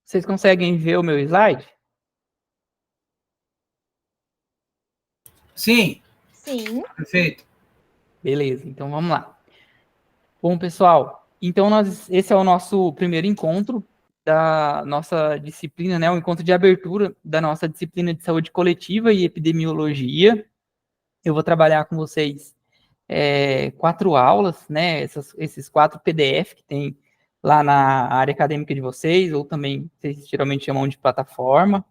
Vocês conseguem ver o meu slide? Sim. Sim. Perfeito. Beleza, então vamos lá. Bom, pessoal, então esse é o nosso primeiro encontro da nossa disciplina, né? O encontro de abertura da nossa disciplina de saúde coletiva e epidemiologia. Eu vou trabalhar com vocês 4 aulas, né? Esses 4 PDF que tem lá na área acadêmica de vocês, ou também vocês geralmente chamam de plataforma.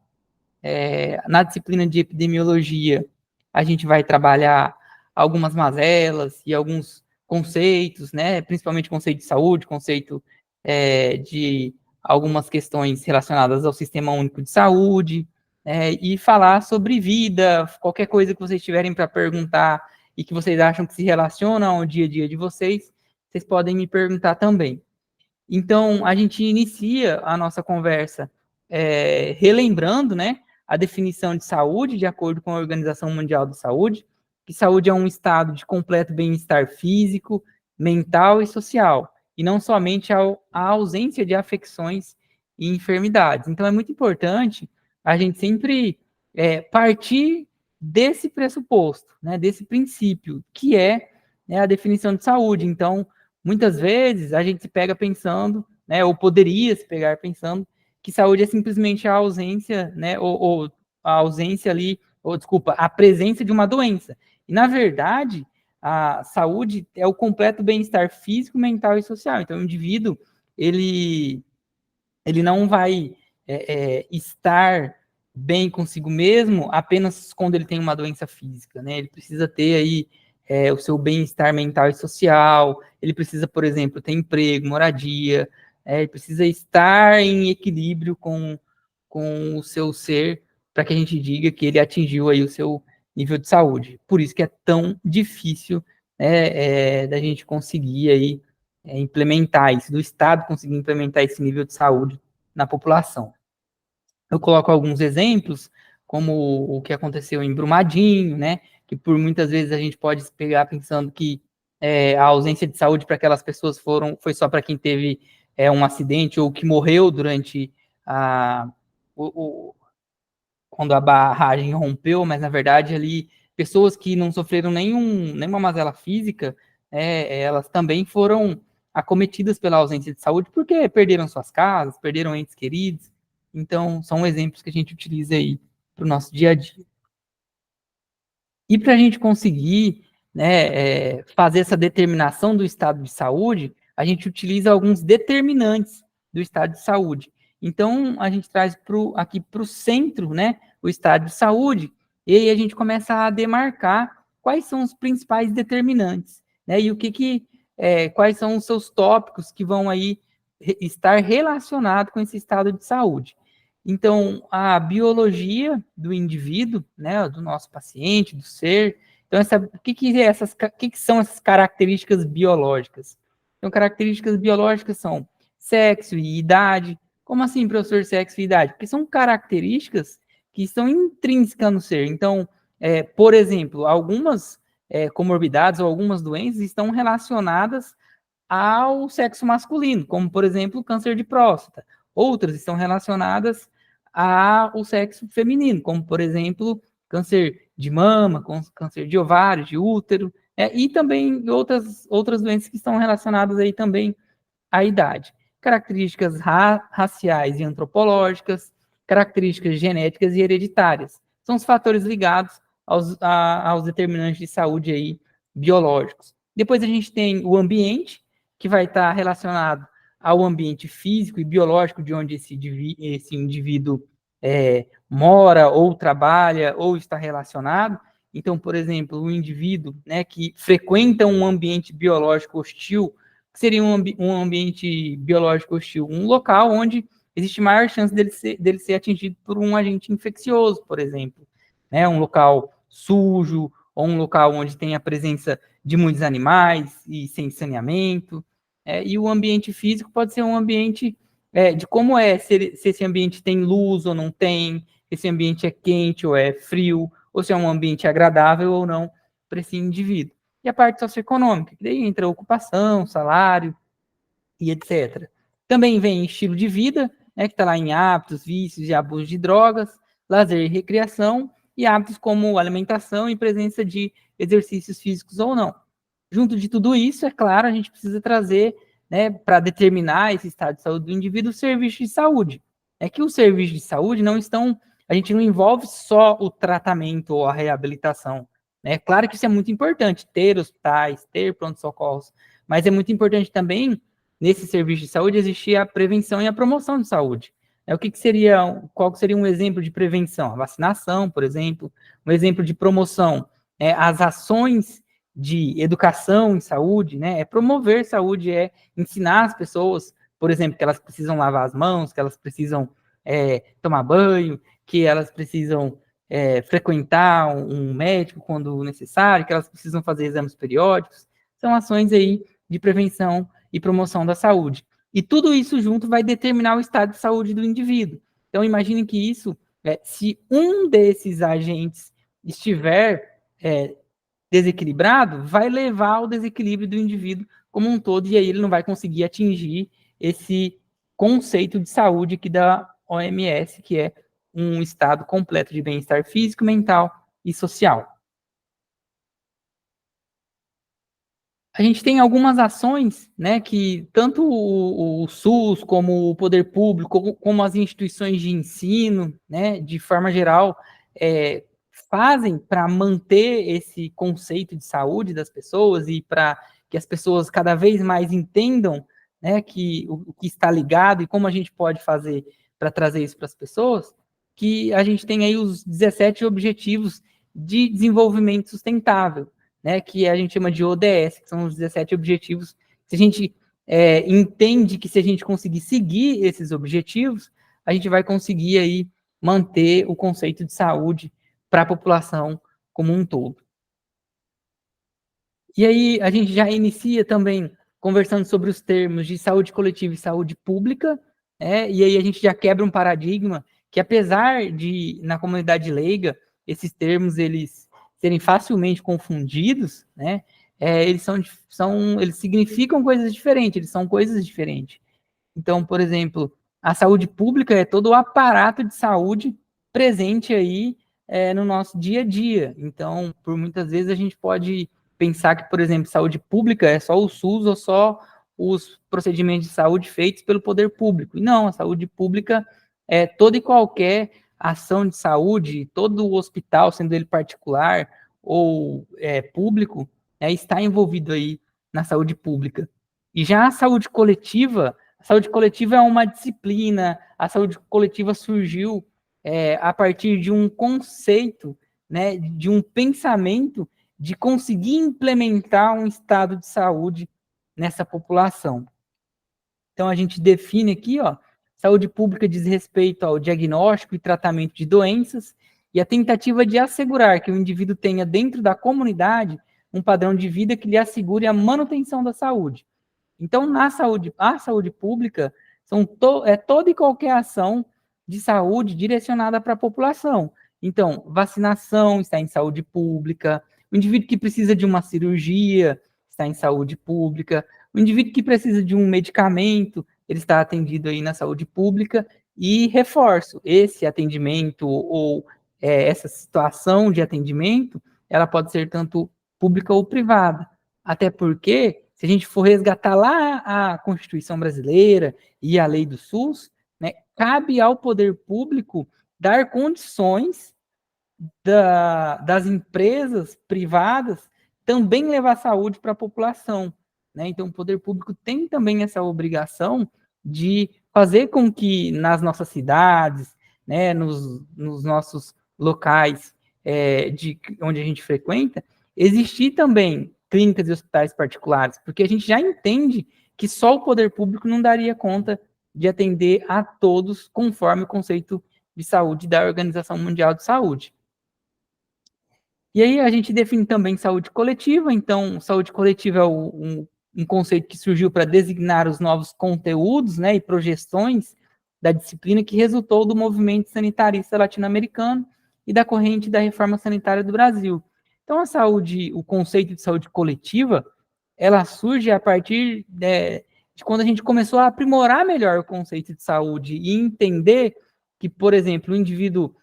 Na disciplina de epidemiologia, a gente vai trabalhar algumas mazelas e alguns conceitos, né? Principalmente conceito de saúde, conceito de algumas questões relacionadas ao Sistema Único de Saúde, e falar sobre vida, qualquer coisa que vocês tiverem para perguntar e que vocês acham que se relaciona ao dia a dia de vocês, vocês podem me perguntar também. Então, a gente inicia a nossa conversa relembrando, né, a definição de saúde, de acordo com a Organização Mundial da Saúde, que saúde é um estado de completo bem-estar físico, mental e social, e não somente a ausência de afecções e enfermidades. Então, é muito importante a gente sempre partir desse pressuposto, né, desse princípio, que é, né, a definição de saúde. Então, muitas vezes a gente se pega pensando, né, ou poderia se pegar pensando, que saúde é simplesmente a ausência, né, ou a ausência ali, ou desculpa, a presença de uma doença. E na verdade, a saúde é o completo bem-estar físico, mental e social. Então, o indivíduo, ele não vai estar bem consigo mesmo apenas quando ele tem uma doença física, né? Ele precisa ter aí o seu bem-estar mental e social, ele precisa, por exemplo, ter emprego, moradia, ele precisa estar em equilíbrio com o seu ser para que a gente diga que ele atingiu aí o seu nível de saúde. Por isso que é tão difícil da gente conseguir aí implementar isso, do Estado conseguir implementar esse nível de saúde na população. Eu coloco alguns exemplos, como o que aconteceu em Brumadinho, né, que por muitas vezes a gente pode pegar pensando que a ausência de saúde para aquelas pessoas foi só para quem teve um acidente ou que morreu durante o, quando a barragem rompeu, mas na verdade ali pessoas que não sofreram nenhuma mazela física, elas também foram acometidas pela ausência de saúde porque perderam suas casas, perderam entes queridos. Então, são exemplos que a gente utiliza aí para o nosso dia a dia. E para a gente conseguir, né, fazer essa determinação do estado de saúde, a gente utiliza alguns determinantes do estado de saúde. Então, a gente traz aqui para o centro, né, o estado de saúde, e aí a gente começa a demarcar quais são os principais determinantes, né, e quais são os seus tópicos que vão aí estar relacionados com esse estado de saúde. Então, a biologia do indivíduo, né, do nosso paciente, do ser. Então, o que são essas características biológicas? Então, características biológicas são sexo e idade. Como assim, professor, sexo e idade? Porque são características que estão intrínsecas no ser. Então, por exemplo, algumas comorbidades ou algumas doenças estão relacionadas ao sexo masculino, como, por exemplo, o câncer de próstata. Outras estão relacionadas ao sexo feminino, como, por exemplo, câncer de mama, câncer de ovário, de útero, e também outras doenças que estão relacionadas aí também à idade. Características raciais e antropológicas, características genéticas e hereditárias. São os fatores ligados aos determinantes de saúde aí biológicos. Depois a gente tem o ambiente, que vai estar relacionado ao ambiente físico e biológico de onde esse indivíduo mora, ou trabalha, ou está relacionado. Então, por exemplo, o indivíduo, né, que frequenta um ambiente biológico hostil, que seria um ambiente biológico hostil, um local onde existe maior chance dele ser atingido por um agente infeccioso, por exemplo. Né, um local sujo, ou um local onde tem a presença de muitos animais e sem saneamento. E o ambiente físico pode ser um ambiente de como se esse ambiente tem luz ou não tem, se esse ambiente é quente ou é frio, ou se é um ambiente agradável ou não para esse indivíduo. E a parte socioeconômica, que daí entra ocupação, salário e etc. Também vem estilo de vida, né, que está lá em hábitos, vícios e abuso de drogas, lazer e recreação, e hábitos como alimentação e presença de exercícios físicos ou não. Junto de tudo isso, é claro, a gente precisa trazer, né, para determinar esse estado de saúde do indivíduo, os serviços de saúde. É que os serviços de saúde não estão, a gente não envolve só o tratamento ou a reabilitação. É claro que isso é muito importante, ter hospitais, ter pronto-socorros, mas é muito importante também, nesse serviço de saúde, existir a prevenção e a promoção de saúde. O que seria, qual seria um exemplo de prevenção? A vacinação, por exemplo, um exemplo de promoção, as ações de educação em saúde, né? É promover saúde, é ensinar as pessoas, por exemplo, que elas precisam lavar as mãos, que elas precisam tomar banho, que elas precisam frequentar um médico quando necessário, que elas precisam fazer exames periódicos. São ações aí de prevenção e promoção da saúde. E tudo isso junto vai determinar o estado de saúde do indivíduo. Então, imagine que isso, se um desses agentes estiver desequilibrado, vai levar ao desequilíbrio do indivíduo como um todo, e aí ele não vai conseguir atingir esse conceito de saúde aqui da OMS, que é um estado completo de bem-estar físico, mental e social. A gente tem algumas ações, né, que tanto o SUS, como o poder público, como as instituições de ensino, né, de forma geral, fazem para manter esse conceito de saúde das pessoas e para que as pessoas cada vez mais entendam, né, que o que está ligado e como a gente pode fazer para trazer isso para as pessoas, que a gente tem aí os 17 Objetivos de Desenvolvimento Sustentável, né, que a gente chama de ODS, que são os 17 objetivos. Se a gente entende que se a gente conseguir seguir esses objetivos, a gente vai conseguir aí manter o conceito de saúde para a população como um todo. E aí a gente já inicia também conversando sobre os termos de saúde coletiva e saúde pública, e aí a gente já quebra um paradigma que, apesar de, na comunidade leiga, esses termos eles serem facilmente confundidos, né, eles eles significam coisas diferentes, eles são coisas diferentes. Então, por exemplo, a saúde pública é todo o aparato de saúde presente aí no nosso dia a dia. Então, por muitas vezes a gente pode pensar que, por exemplo, saúde pública é só o SUS ou só os procedimentos de saúde feitos pelo poder público. E não, a saúde pública é toda e qualquer ação de saúde, todo o hospital, sendo ele particular ou público, está envolvido aí na saúde pública. E já a saúde coletiva é uma disciplina, a saúde coletiva surgiu a partir de um conceito, né, de um pensamento de conseguir implementar um estado de saúde nessa população. Então, a gente define aqui, ó, saúde pública diz respeito ao diagnóstico e tratamento de doenças e a tentativa de assegurar que o indivíduo tenha dentro da comunidade um padrão de vida que lhe assegure a manutenção da saúde. Então, a saúde pública é toda e qualquer ação de saúde direcionada para a população. Então, vacinação está em saúde pública, o indivíduo que precisa de uma cirurgia está em saúde pública, o indivíduo que precisa de um medicamento, ele está atendido aí na saúde pública, e reforço, esse atendimento ou essa situação de atendimento, ela pode ser tanto pública ou privada. Até porque, se a gente for resgatar lá a Constituição brasileira e a lei do SUS, né, cabe ao poder público dar condições das empresas privadas também levar saúde para a população. Né? Então, o poder público tem também essa obrigação de fazer com que nas nossas cidades, né, nos nossos locais onde a gente frequenta, existir também clínicas e hospitais particulares, porque a gente já entende que só o poder público não daria conta de atender a todos conforme o conceito de saúde da Organização Mundial de Saúde. E aí a gente define também saúde coletiva, então saúde coletiva é um conceito que surgiu para designar os novos conteúdos, né, e projeções da disciplina que resultou do movimento sanitarista latino-americano e da corrente da reforma sanitária do Brasil. Então o conceito de saúde coletiva, ela surge a partir de quando a gente começou a aprimorar melhor o conceito de saúde e entender que, por exemplo, o indivíduo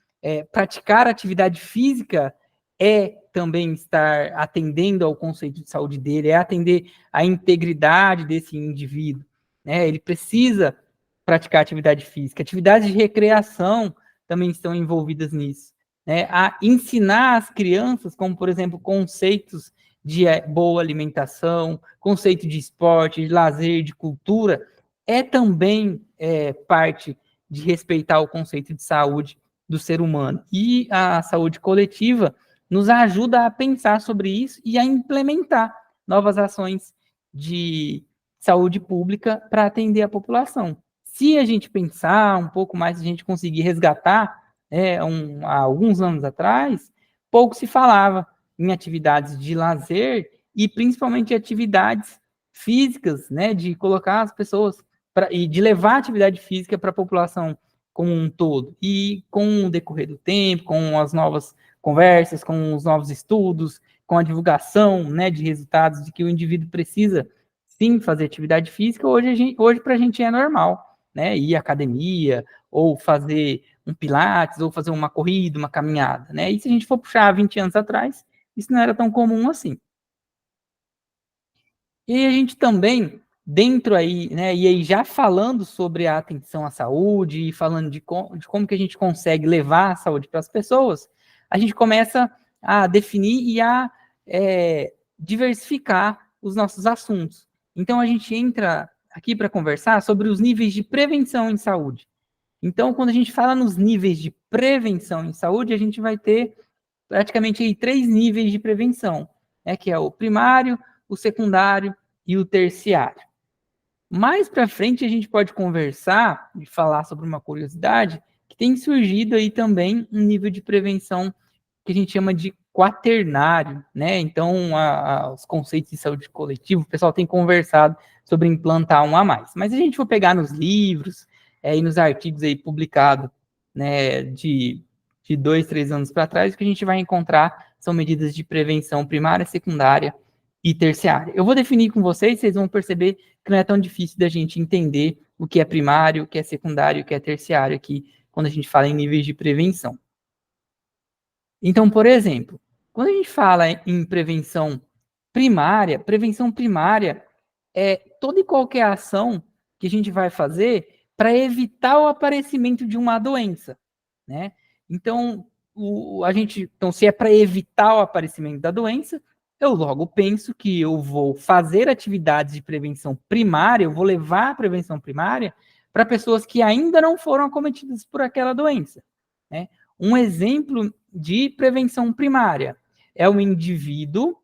praticar atividade física é também estar atendendo ao conceito de saúde dele, é atender à integridade desse indivíduo, né? Ele precisa praticar atividade física. Atividades de recreação também estão envolvidas nisso, né? A ensinar as crianças, como, por exemplo, conceitos de boa alimentação, conceito de esporte, de lazer, de cultura, é também parte de respeitar o conceito de saúde do ser humano. E a saúde coletiva nos ajuda a pensar sobre isso e a implementar novas ações de saúde pública para atender a população. Se a gente pensar um pouco mais, a gente conseguir resgatar, há alguns anos atrás, pouco se falava em atividades de lazer e principalmente atividades físicas, né, de colocar as pessoas e de levar a atividade física para a população como um todo. E com o decorrer do tempo, com as novas conversas, com os novos estudos, com a divulgação, né, de resultados de que o indivíduo precisa sim fazer atividade física, hoje para a gente é normal, né, ir à academia, ou fazer um pilates, ou fazer uma corrida, uma caminhada, né, e se a gente for puxar 20 anos atrás, isso não era tão comum assim. E a gente também, dentro aí, né, e aí já falando sobre a atenção à saúde, e falando de como que a gente consegue levar a saúde para as pessoas, a gente começa a definir e a diversificar os nossos assuntos. Então, a gente entra aqui para conversar sobre os níveis de prevenção em saúde. Então, quando a gente fala nos níveis de prevenção em saúde, a gente vai ter praticamente aí 3 níveis de prevenção, né, que é o primário, o secundário e o terciário. Mais para frente a gente pode conversar e falar sobre uma curiosidade que tem surgido aí também um nível de prevenção que a gente chama de quaternário, né? Então, os conceitos de saúde coletiva, o pessoal tem conversado sobre implantar um a mais. Mas se a gente for pegar nos livros e nos artigos aí publicados, né, de 2, 3 anos para trás, o que a gente vai encontrar são medidas de prevenção primária, secundária e terciária. Eu vou definir com vocês vão perceber que não é tão difícil da gente entender o que é primário, o que é secundário, o que é terciário aqui, quando a gente fala em níveis de prevenção. Então, por exemplo, quando a gente fala em prevenção primária é toda e qualquer ação que a gente vai fazer para evitar o aparecimento de uma doença, né? Então, então se é para evitar o aparecimento da doença, eu logo penso que eu vou fazer atividades de prevenção primária, eu vou levar a prevenção primária para pessoas que ainda não foram acometidas por aquela doença, né? Um exemplo de prevenção primária é o indivíduo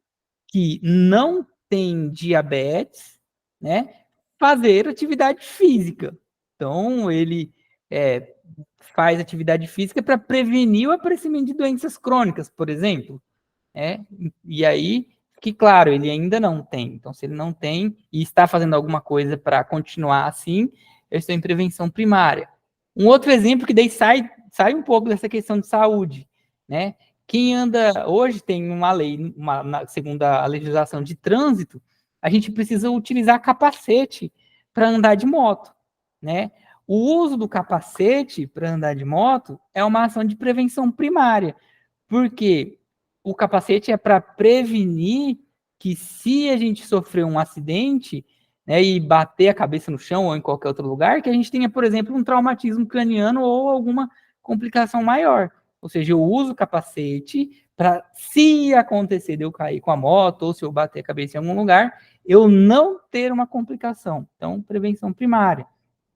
que não tem diabetes, né, fazer atividade física. Então, ele faz atividade física para prevenir o aparecimento de doenças crônicas, por exemplo. E aí, que claro, ele ainda não tem. Então, se ele não tem e está fazendo alguma coisa para continuar assim, eu estou em prevenção primária. Um outro exemplo que daí sai um pouco dessa questão de saúde, né? Quem anda hoje tem uma lei, segundo a legislação de trânsito, a gente precisa utilizar capacete para andar de moto, né? O uso do capacete para andar de moto é uma ação de prevenção primária, porque o capacete é para prevenir que se a gente sofrer um acidente, né, e bater a cabeça no chão ou em qualquer outro lugar, que a gente tenha, por exemplo, um traumatismo craniano ou alguma complicação maior. Ou seja, eu uso o capacete para, se acontecer de eu cair com a moto ou se eu bater a cabeça em algum lugar, eu não ter uma complicação. Então, prevenção primária.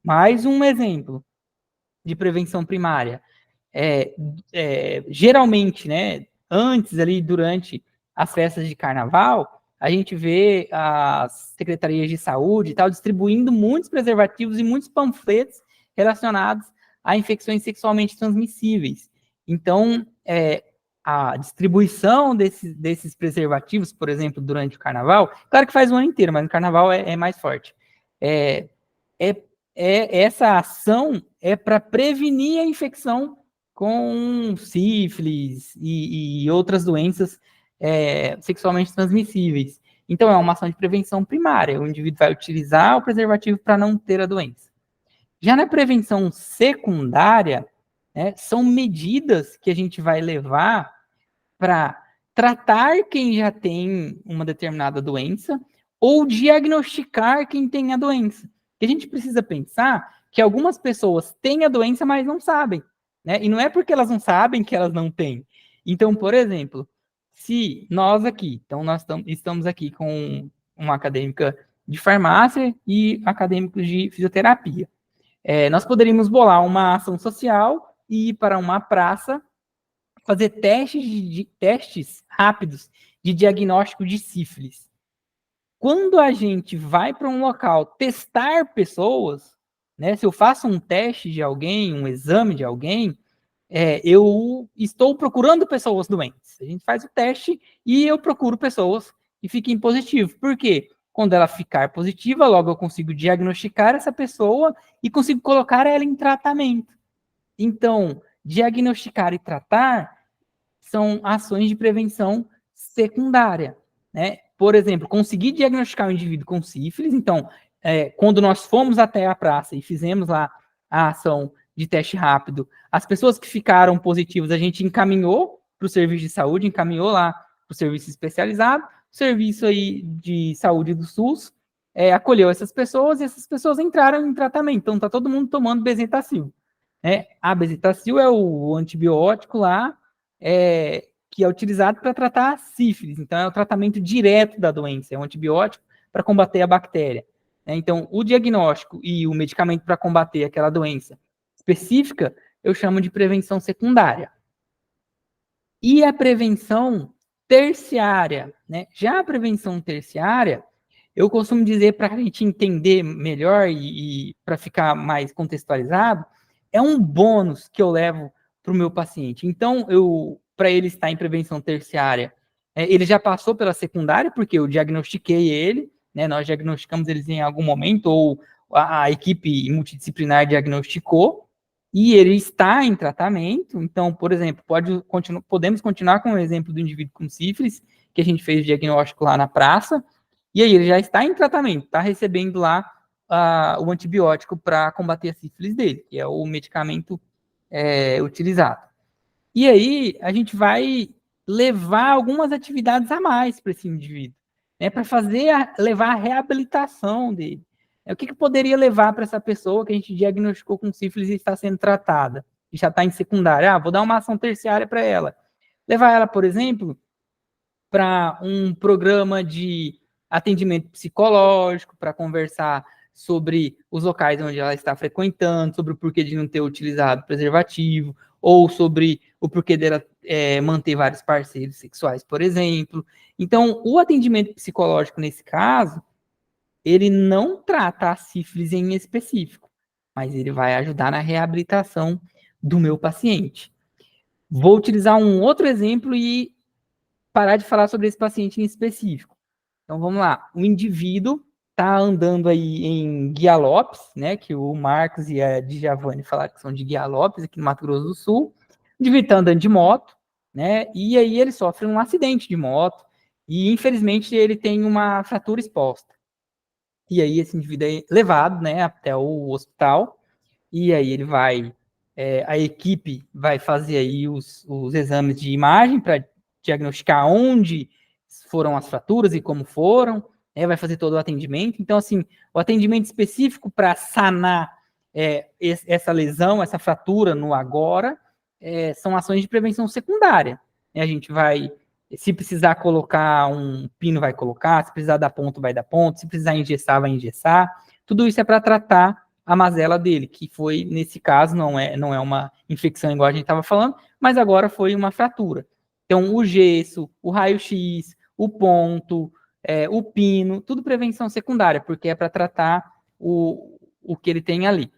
Mais um exemplo de prevenção primária. Geralmente, né, antes ali, durante as festas de carnaval, a gente vê as secretarias de saúde e tal distribuindo muitos preservativos e muitos panfletos relacionados a infecções sexualmente transmissíveis. Então, a distribuição desses preservativos, por exemplo, durante o carnaval, claro que faz o ano inteiro, mas no carnaval é mais forte. É, essa ação é para prevenir a infecção com sífilis e outras doenças sexualmente transmissíveis. Então, é uma ação de prevenção primária. O indivíduo vai utilizar o preservativo para não ter a doença. Já na prevenção secundária, né, são medidas que a gente vai levar para tratar quem já tem uma determinada doença ou diagnosticar quem tem a doença. E a gente precisa pensar que algumas pessoas têm a doença, mas não sabem, né? E não é porque elas não sabem que elas não têm. Então, por exemplo, se nós aqui, então nós estamos aqui com uma acadêmica de farmácia e acadêmicos de fisioterapia. Nós poderíamos bolar uma ação social e ir para uma praça fazer testes rápidos de diagnóstico de sífilis. Quando a gente vai para um local testar pessoas, né, se eu faço um teste de alguém, um exame de alguém, eu estou procurando pessoas doentes. A gente faz o teste e eu procuro pessoas que fiquem positivas. Por quê? Quando ela ficar positiva, logo eu consigo diagnosticar essa pessoa e consigo colocar ela em tratamento. Então, diagnosticar e tratar são ações de prevenção secundária, né? Por exemplo, conseguir diagnosticar o indivíduo com sífilis. Então, quando nós fomos até a praça e fizemos lá a ação de teste rápido, as pessoas que ficaram positivas, a gente encaminhou para o serviço de saúde, encaminhou lá para o serviço especializado, o serviço aí de saúde do SUS acolheu essas pessoas e essas pessoas entraram em tratamento. Então, está todo mundo tomando bezetacil. A bezetacil é o antibiótico lá que é utilizado para tratar sífilis. Então, é o tratamento direto da doença, é um antibiótico para combater a bactéria. Então, o diagnóstico e o medicamento para combater aquela doença específica, eu chamo de prevenção secundária. E a prevenção terciária, né? Já a prevenção terciária, eu costumo dizer, para a gente entender melhor e para ficar mais contextualizado, é um bônus que eu levo para o meu paciente. Então, para ele estar em prevenção terciária, ele já passou pela secundária, porque eu diagnostiquei ele, né? Nós diagnosticamos eles em algum momento, ou a equipe multidisciplinar diagnosticou, e ele está em tratamento. Então, por exemplo, podemos continuar com o exemplo do indivíduo com sífilis, que a gente fez o diagnóstico lá na praça, e aí ele já está em tratamento, está recebendo lá o antibiótico para combater a sífilis dele, que é o medicamento utilizado. E aí a gente vai levar algumas atividades a mais para esse indivíduo, né, para levar a reabilitação dele. O que poderia levar para essa pessoa que a gente diagnosticou com sífilis e está sendo tratada, e já está em secundária? Vou dar uma ação terciária para ela. Levar ela, por exemplo, para um programa de atendimento psicológico, para conversar sobre os locais onde ela está frequentando, sobre o porquê de não ter utilizado preservativo, ou sobre o porquê dela manter vários parceiros sexuais, por exemplo. Então, o atendimento psicológico, nesse caso, ele não trata a sífilis em específico, mas ele vai ajudar na reabilitação do meu paciente. Vou utilizar um outro exemplo e parar de falar sobre esse paciente em específico. Então, vamos lá. O indivíduo está andando aí em Guia Lopes, né, que o Marcos e a Djavane falaram que são de Guia Lopes, aqui no Mato Grosso do Sul. O indivíduo está andando de moto, né, e aí ele sofre um acidente de moto e, infelizmente, ele tem uma fratura exposta. E aí esse indivíduo é levado, né, até o hospital, e aí ele vai, a equipe vai fazer aí os exames de imagem para diagnosticar onde foram as fraturas e como foram, vai fazer todo o atendimento. Então, assim, o atendimento específico para sanar essa lesão, essa fratura no agora, são ações de prevenção secundária. A gente vai, se precisar colocar um pino, vai colocar, se precisar dar ponto, vai dar ponto, se precisar engessar, vai engessar. Tudo isso é para tratar a mazela dele, que foi, nesse caso, não é uma infecção igual a gente estava falando, mas agora foi uma fratura. Então, o gesso, o raio-x, o ponto, o pino, tudo prevenção secundária, porque é para tratar o que ele tem ali.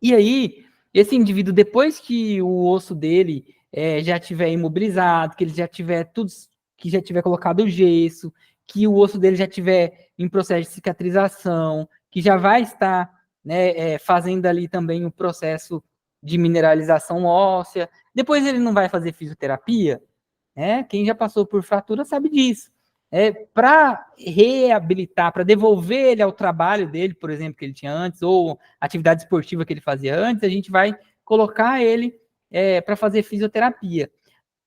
E aí, esse indivíduo, depois que o osso dele já tiver imobilizado, que ele já tiver tudo, que já tiver colocado o gesso, que o osso dele já tiver em processo de cicatrização, que já vai estar, né, fazendo ali também o processo de mineralização óssea. Depois ele não vai fazer fisioterapia, né? Quem já passou por fratura sabe disso. para reabilitar, para devolver ele ao trabalho dele, por exemplo, que ele tinha antes, ou atividade esportiva que ele fazia antes, a gente vai colocar ele para fazer fisioterapia.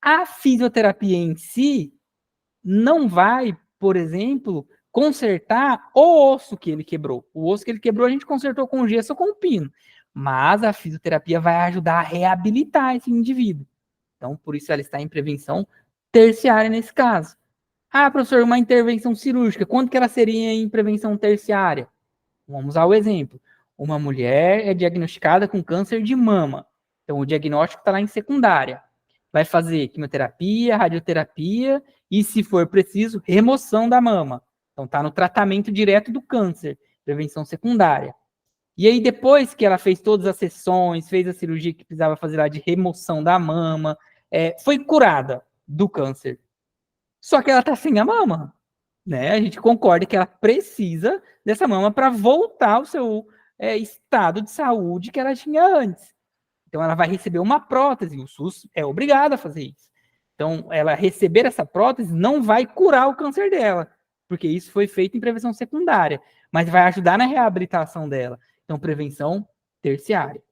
A fisioterapia em si não vai, por exemplo, consertar o osso que ele quebrou. O osso que ele quebrou a gente consertou com gesso ou com pino. Mas a fisioterapia vai ajudar a reabilitar esse indivíduo. Então, por isso ela está em prevenção terciária nesse caso. Ah, professor, uma intervenção cirúrgica, quanto que ela seria em prevenção terciária? Vamos usar o exemplo. Uma mulher é diagnosticada com câncer de mama. Então, o diagnóstico está lá em secundária. Vai fazer quimioterapia, radioterapia e, se for preciso, remoção da mama. Então, está no tratamento direto do câncer, prevenção secundária. E aí, depois que ela fez todas as sessões, fez a cirurgia que precisava fazer lá de remoção da mama, foi curada do câncer. Só que ela está sem a mama. Né? A gente concorda que ela precisa dessa mama para voltar ao seu estado de saúde que ela tinha antes. Então, ela vai receber uma prótese, o SUS é obrigado a fazer isso. Então, ela receber essa prótese não vai curar o câncer dela, porque isso foi feito em prevenção secundária, mas vai ajudar na reabilitação dela. Então, prevenção terciária.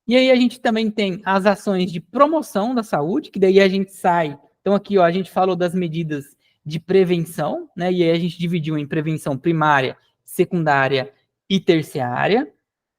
E aí a gente também tem as ações de promoção da saúde, que daí a gente sai. Então, aqui, ó, a gente falou das medidas de prevenção, né? E aí a gente dividiu em prevenção primária, secundária e terciária.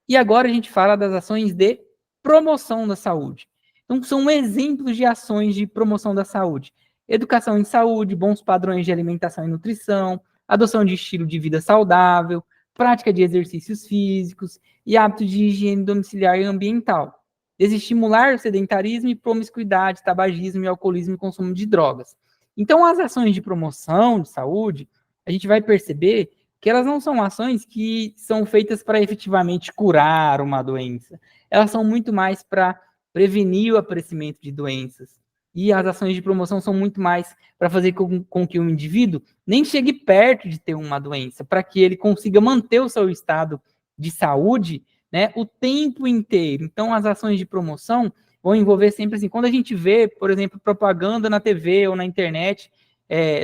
E agora a gente fala das ações de promoção da saúde. Então, são exemplos de ações de promoção da saúde. Educação em saúde, bons padrões de alimentação e nutrição, adoção de estilo de vida saudável, prática de exercícios físicos e hábitos de higiene domiciliar e ambiental. Desestimular o sedentarismo e promiscuidade, tabagismo e alcoolismo e consumo de drogas. Então, as ações de promoção de saúde, a gente vai perceber que elas não são ações que são feitas para efetivamente curar uma doença. Elas são muito mais para prevenir o aparecimento de doenças. E as ações de promoção são muito mais para fazer com que o indivíduo nem chegue perto de ter uma doença, para que ele consiga manter o seu estado de saúde, né, o tempo inteiro. Então, as ações de promoção vão envolver sempre assim, quando a gente vê, por exemplo, propaganda na TV ou na internet,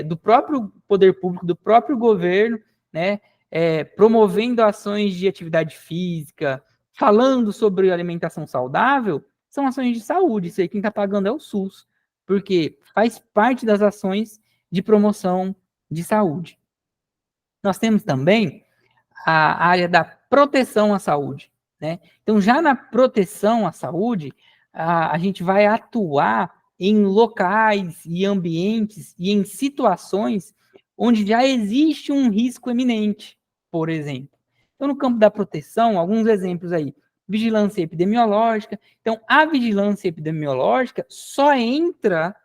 do próprio poder público, do próprio governo, né, promovendo ações de atividade física, falando sobre alimentação saudável, são ações de saúde. Isso aí quem está pagando é o SUS, porque faz parte das ações de promoção de saúde. Nós temos também a área da proteção à saúde, né? Então, já na proteção à saúde, a gente vai atuar em locais e ambientes e em situações onde já existe um risco eminente, por exemplo. Então, no campo da proteção, alguns exemplos aí. Vigilância epidemiológica. Então, a vigilância epidemiológica só entra,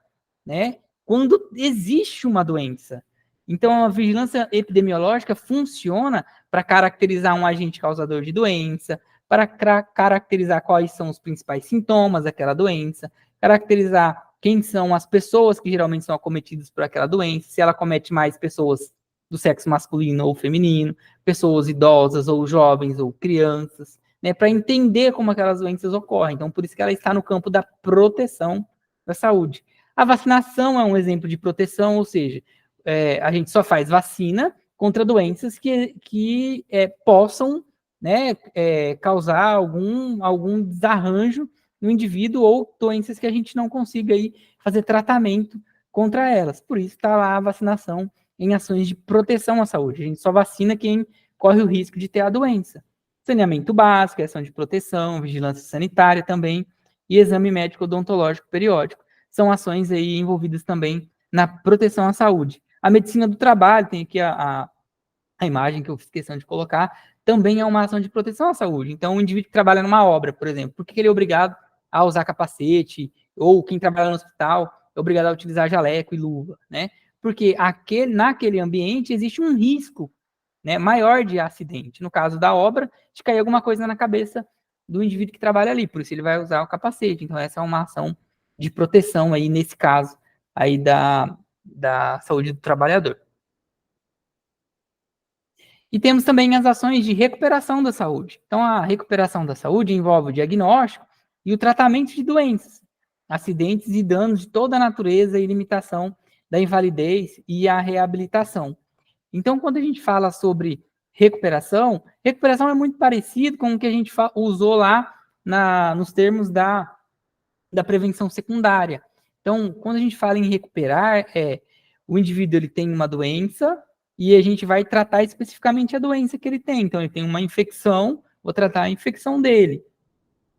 né, quando existe uma doença. Então, a vigilância epidemiológica funciona para caracterizar um agente causador de doença, para caracterizar quais são os principais sintomas daquela doença, caracterizar quem são as pessoas que geralmente são acometidas por aquela doença, se ela comete mais pessoas do sexo masculino ou feminino, pessoas idosas ou jovens ou crianças, né, para entender como aquelas doenças ocorrem. Então, por isso que ela está no campo da proteção da saúde. A vacinação é um exemplo de proteção, ou seja, a gente só faz vacina contra doenças que possam, né, causar algum desarranjo no indivíduo ou doenças que a gente não consiga aí fazer tratamento contra elas. Por isso está lá a vacinação em ações de proteção à saúde. A gente só vacina quem corre o risco de ter a doença. Saneamento básico, ação de proteção, vigilância sanitária também, e exame médico odontológico periódico. São ações aí envolvidas também na proteção à saúde. A medicina do trabalho, tem aqui a imagem que eu fiz questão de colocar, também é uma ação de proteção à saúde. Então, o indivíduo que trabalha numa obra, por exemplo, por que ele é obrigado a usar capacete? Ou quem trabalha no hospital é obrigado a utilizar jaleco e luva, né? Porque naquele ambiente existe um risco, né, maior de acidente. No caso da obra, de cair alguma coisa na cabeça do indivíduo que trabalha ali, por isso ele vai usar o capacete. Então, essa é uma ação de proteção aí, nesse caso, aí da saúde do trabalhador. E temos também as ações de recuperação da saúde. Então, a recuperação da saúde envolve o diagnóstico e o tratamento de doenças, acidentes e danos de toda a natureza e limitação da invalidez e a reabilitação. Então, quando a gente fala sobre recuperação é muito parecido com o que a gente usou lá nos termos da prevenção secundária. Então, quando a gente fala em recuperar, o indivíduo ele tem uma doença e a gente vai tratar especificamente a doença que ele tem. Então, ele tem uma infecção, vou tratar a infecção dele.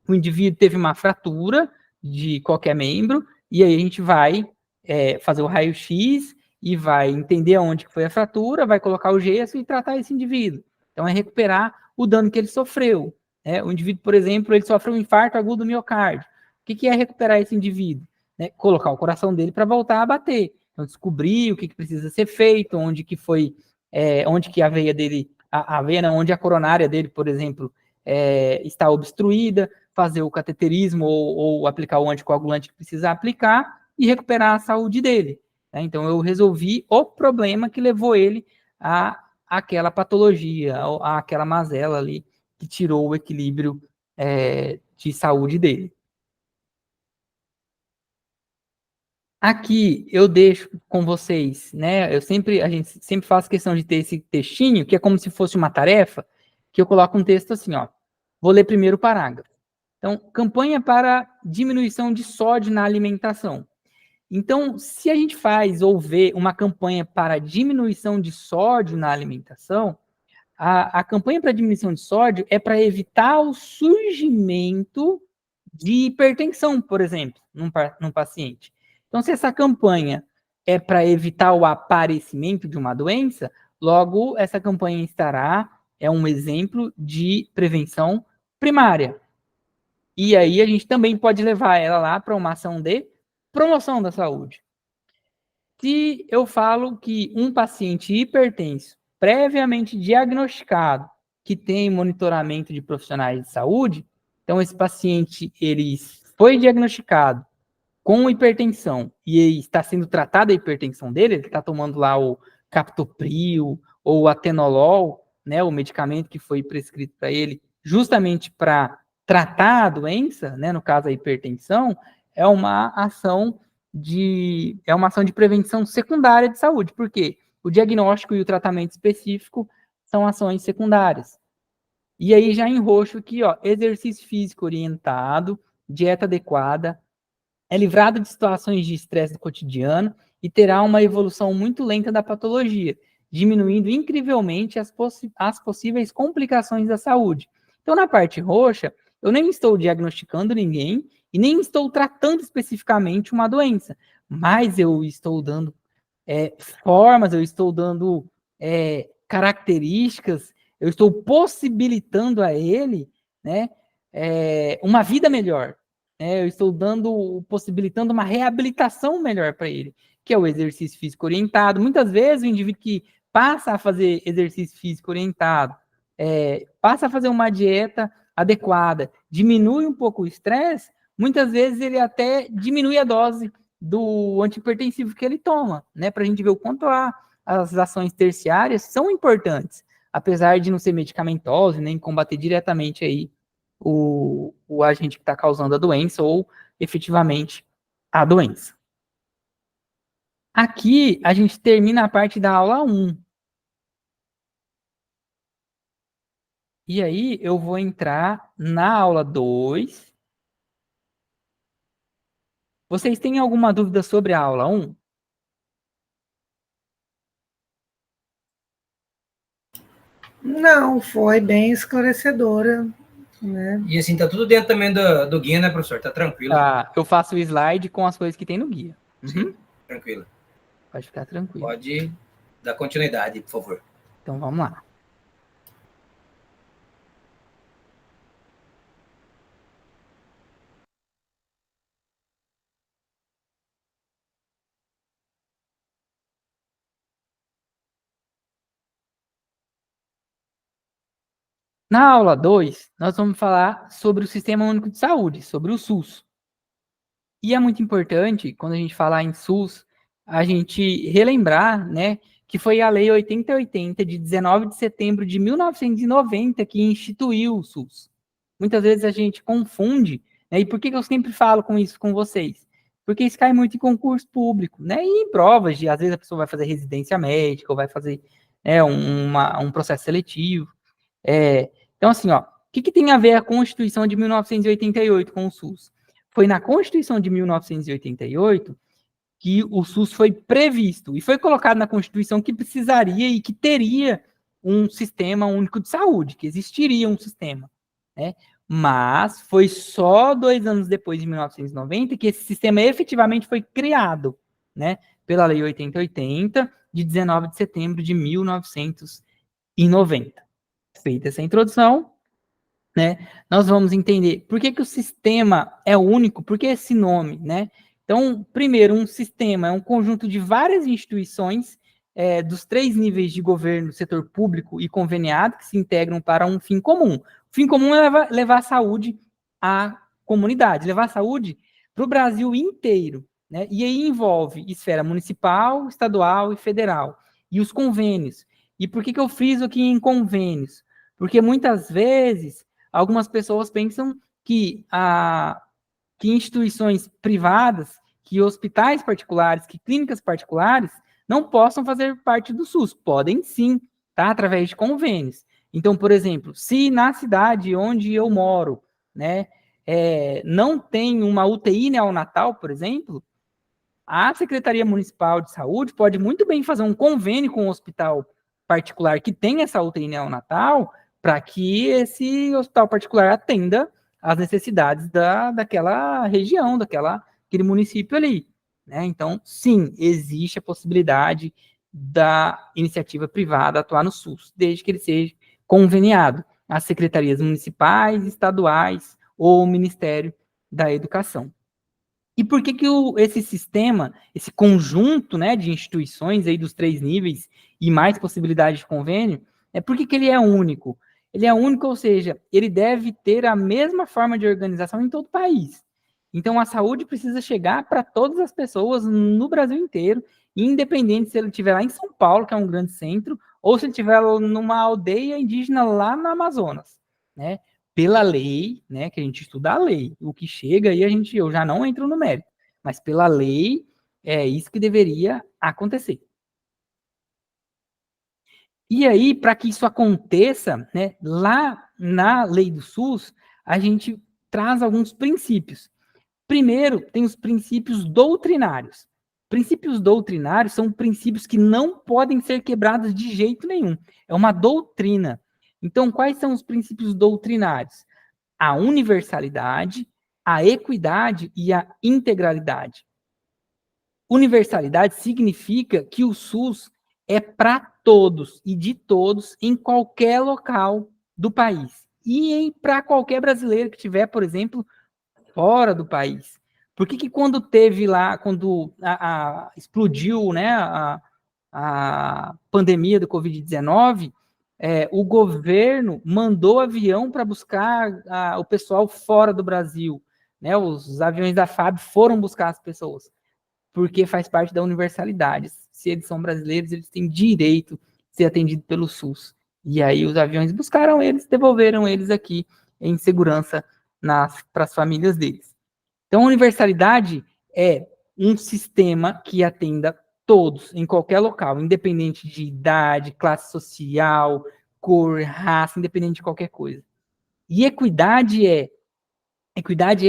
O indivíduo teve uma fratura de qualquer membro, e aí a gente vai fazer o raio-x e vai entender onde foi a fratura, vai colocar o gesso e tratar esse indivíduo. Então, é recuperar o dano que ele sofreu. O indivíduo, por exemplo, ele sofreu um infarto agudo do miocárdio. O que é recuperar esse indivíduo? Colocar o coração dele para voltar a bater. Então, descobrir o que precisa ser feito, onde que foi, onde que a veia dele, a veia não, onde a coronária dele, por exemplo, está obstruída, fazer o cateterismo ou aplicar o anticoagulante que precisa aplicar e recuperar a saúde dele. Então, eu resolvi o problema que levou ele a aquela patologia, àquela mazela ali que tirou o equilíbrio de saúde dele. Aqui eu deixo com vocês, né? A gente sempre faz questão de ter esse textinho, que é como se fosse uma tarefa, que eu coloco um texto assim, ó. Vou ler primeiro o parágrafo. Então, campanha para diminuição de sódio na alimentação. Então, se a gente faz ou vê uma campanha para diminuição de sódio na alimentação, a campanha para diminuição de sódio é para evitar o surgimento de hipertensão, por exemplo, num paciente. Então, se essa campanha é para evitar o aparecimento de uma doença, logo essa campanha é um exemplo de prevenção primária. E aí a gente também pode levar ela lá para uma ação de promoção da saúde. Se eu falo que um paciente hipertenso, previamente diagnosticado, que tem monitoramento de profissionais de saúde, então esse paciente ele foi diagnosticado com hipertensão e está sendo tratada a hipertensão dele, ele está tomando lá o captopril ou o atenolol, né, o medicamento que foi prescrito para ele, justamente para tratar a doença, né, no caso a hipertensão, é uma ação de prevenção secundária de saúde, porque o diagnóstico e o tratamento específico são ações secundárias. E aí já em roxo aqui, ó, exercício físico orientado, dieta adequada, é livrado de situações de estresse do cotidiano e terá uma evolução muito lenta da patologia, diminuindo incrivelmente as possíveis complicações da saúde. Então, na parte roxa, eu nem estou diagnosticando ninguém e nem estou tratando especificamente uma doença, mas eu estou dando formas, eu estou dando características, eu estou possibilitando a ele, né, uma vida melhor. Eu estou possibilitando uma reabilitação melhor para ele, que é o exercício físico orientado. Muitas vezes o indivíduo que passa a fazer exercício físico orientado, passa a fazer uma dieta adequada, diminui um pouco o estresse, muitas vezes ele até diminui a dose do antihipertensivo que ele toma, né? Para a gente ver o quanto as ações terciárias são importantes, apesar de não ser medicamentosa, nem combater diretamente aí o agente que está causando a doença ou efetivamente a doença. Aqui a gente termina a parte da aula 1. E aí eu vou entrar na aula 2. Vocês têm alguma dúvida sobre a aula 1? Não, foi bem esclarecedora. Né? E assim, tá tudo dentro também do guia, né, professor? Tá tranquilo. Eu faço o slide com as coisas que tem no guia. Sim, tranquilo. Pode ficar tranquilo. Pode dar continuidade, por favor. Então vamos lá. Na aula 2, nós vamos falar sobre o Sistema Único de Saúde, sobre o SUS. E é muito importante, quando a gente falar em SUS, a gente relembrar, né, que foi a Lei 8080, de 19 de setembro de 1990, que instituiu o SUS. Muitas vezes a gente confunde, né, e por que eu sempre falo com isso com vocês? porque isso cai muito em concurso público, né? E em provas de, às vezes, a pessoa vai fazer residência médica, ou vai fazer um processo seletivo. Então, assim, ó, o que tem a ver a Constituição de 1988 com o SUS? Foi na Constituição de 1988 que o SUS foi previsto e foi colocado na Constituição que precisaria e que teria um sistema único de saúde, que existiria um sistema, né? Mas foi só 2 anos depois, de 1990, que esse sistema efetivamente foi criado, né? Pela Lei 8080, de 19 de setembro de 1990. Feita essa introdução, né? Nós vamos entender por que o sistema é único, por que esse nome, né? Então, primeiro, um sistema é um conjunto de várias instituições dos 3 níveis de governo, setor público e conveniado, que se integram para um fim comum. O fim comum é levar a saúde à comunidade, levar a saúde para o Brasil inteiro, né? E aí envolve esfera municipal, estadual e federal. E os convênios. E por que eu friso aqui em convênios? Porque muitas vezes algumas pessoas pensam que instituições privadas, que hospitais particulares, que clínicas particulares não possam fazer parte do SUS. Podem sim, tá? Através de convênios. Então, por exemplo, se na cidade onde eu moro, né, não tem uma UTI neonatal, por exemplo, a Secretaria Municipal de Saúde pode muito bem fazer um convênio com um hospital particular que tem essa UTI neonatal para que esse hospital particular atenda às necessidades daquela região, daquele município ali, né? Então, sim, existe a possibilidade da iniciativa privada atuar no SUS, desde que ele seja conveniado às secretarias municipais, estaduais ou o Ministério da Educação. E por que esse sistema, esse conjunto, né, de instituições aí dos 3 níveis e mais possibilidades de convênio, por que ele é único? Ele é único, ou seja, ele deve ter a mesma forma de organização em todo o país. Então, a saúde precisa chegar para todas as pessoas no Brasil inteiro, independente se ele estiver lá em São Paulo, que é um grande centro, ou se ele estiver numa aldeia indígena lá no Amazonas, né? Pela lei, né, que a gente estuda a lei, o que chega aí eu já não entro no mérito, mas pela lei é isso que deveria acontecer. E aí, para que isso aconteça, né, lá na lei do SUS, a gente traz alguns princípios. Primeiro, tem os princípios doutrinários. Princípios doutrinários são princípios que não podem ser quebrados de jeito nenhum. É uma doutrina. Então, quais são os princípios doutrinários? A universalidade, a equidade e a integralidade. Universalidade significa que o SUS é para todos e de todos em qualquer local do país. E para qualquer brasileiro que estiver, por exemplo, fora do país. Por que quando teve lá, quando explodiu, né, a pandemia do Covid-19, o governo mandou avião para buscar o pessoal fora do Brasil, né? Os aviões da FAB foram buscar as pessoas, porque faz parte da universalidade. Se eles são brasileiros, eles têm direito de ser atendidos pelo SUS. E aí os aviões buscaram eles, devolveram eles aqui em segurança para as famílias deles. Então, a universalidade é um sistema que atenda todos, em qualquer local, independente de idade, classe social, cor, raça, independente de qualquer coisa. E equidade é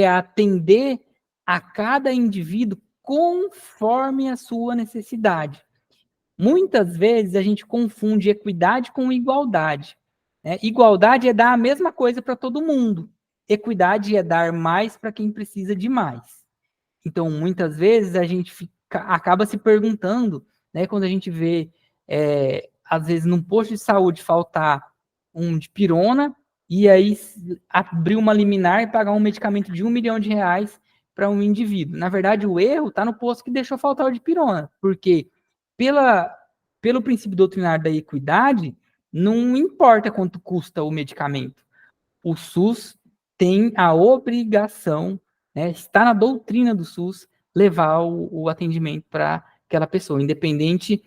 atender a cada indivíduo conforme a sua necessidade. Muitas vezes a gente confunde equidade com igualdade, né? Igualdade é dar a mesma coisa para todo mundo. Equidade é dar mais para quem precisa de mais. Então, muitas vezes a gente acaba se perguntando, né, quando a gente vê, às vezes, num posto de saúde faltar um de pirona, e aí abrir uma liminar e pagar um medicamento de R$1 milhão para um indivíduo. Na verdade, o erro está no posto que deixou faltar o de pirona, porque pelo princípio doutrinário da equidade, não importa quanto custa o medicamento. O SUS tem a obrigação, né, está na doutrina do SUS, levar o atendimento para aquela pessoa, independente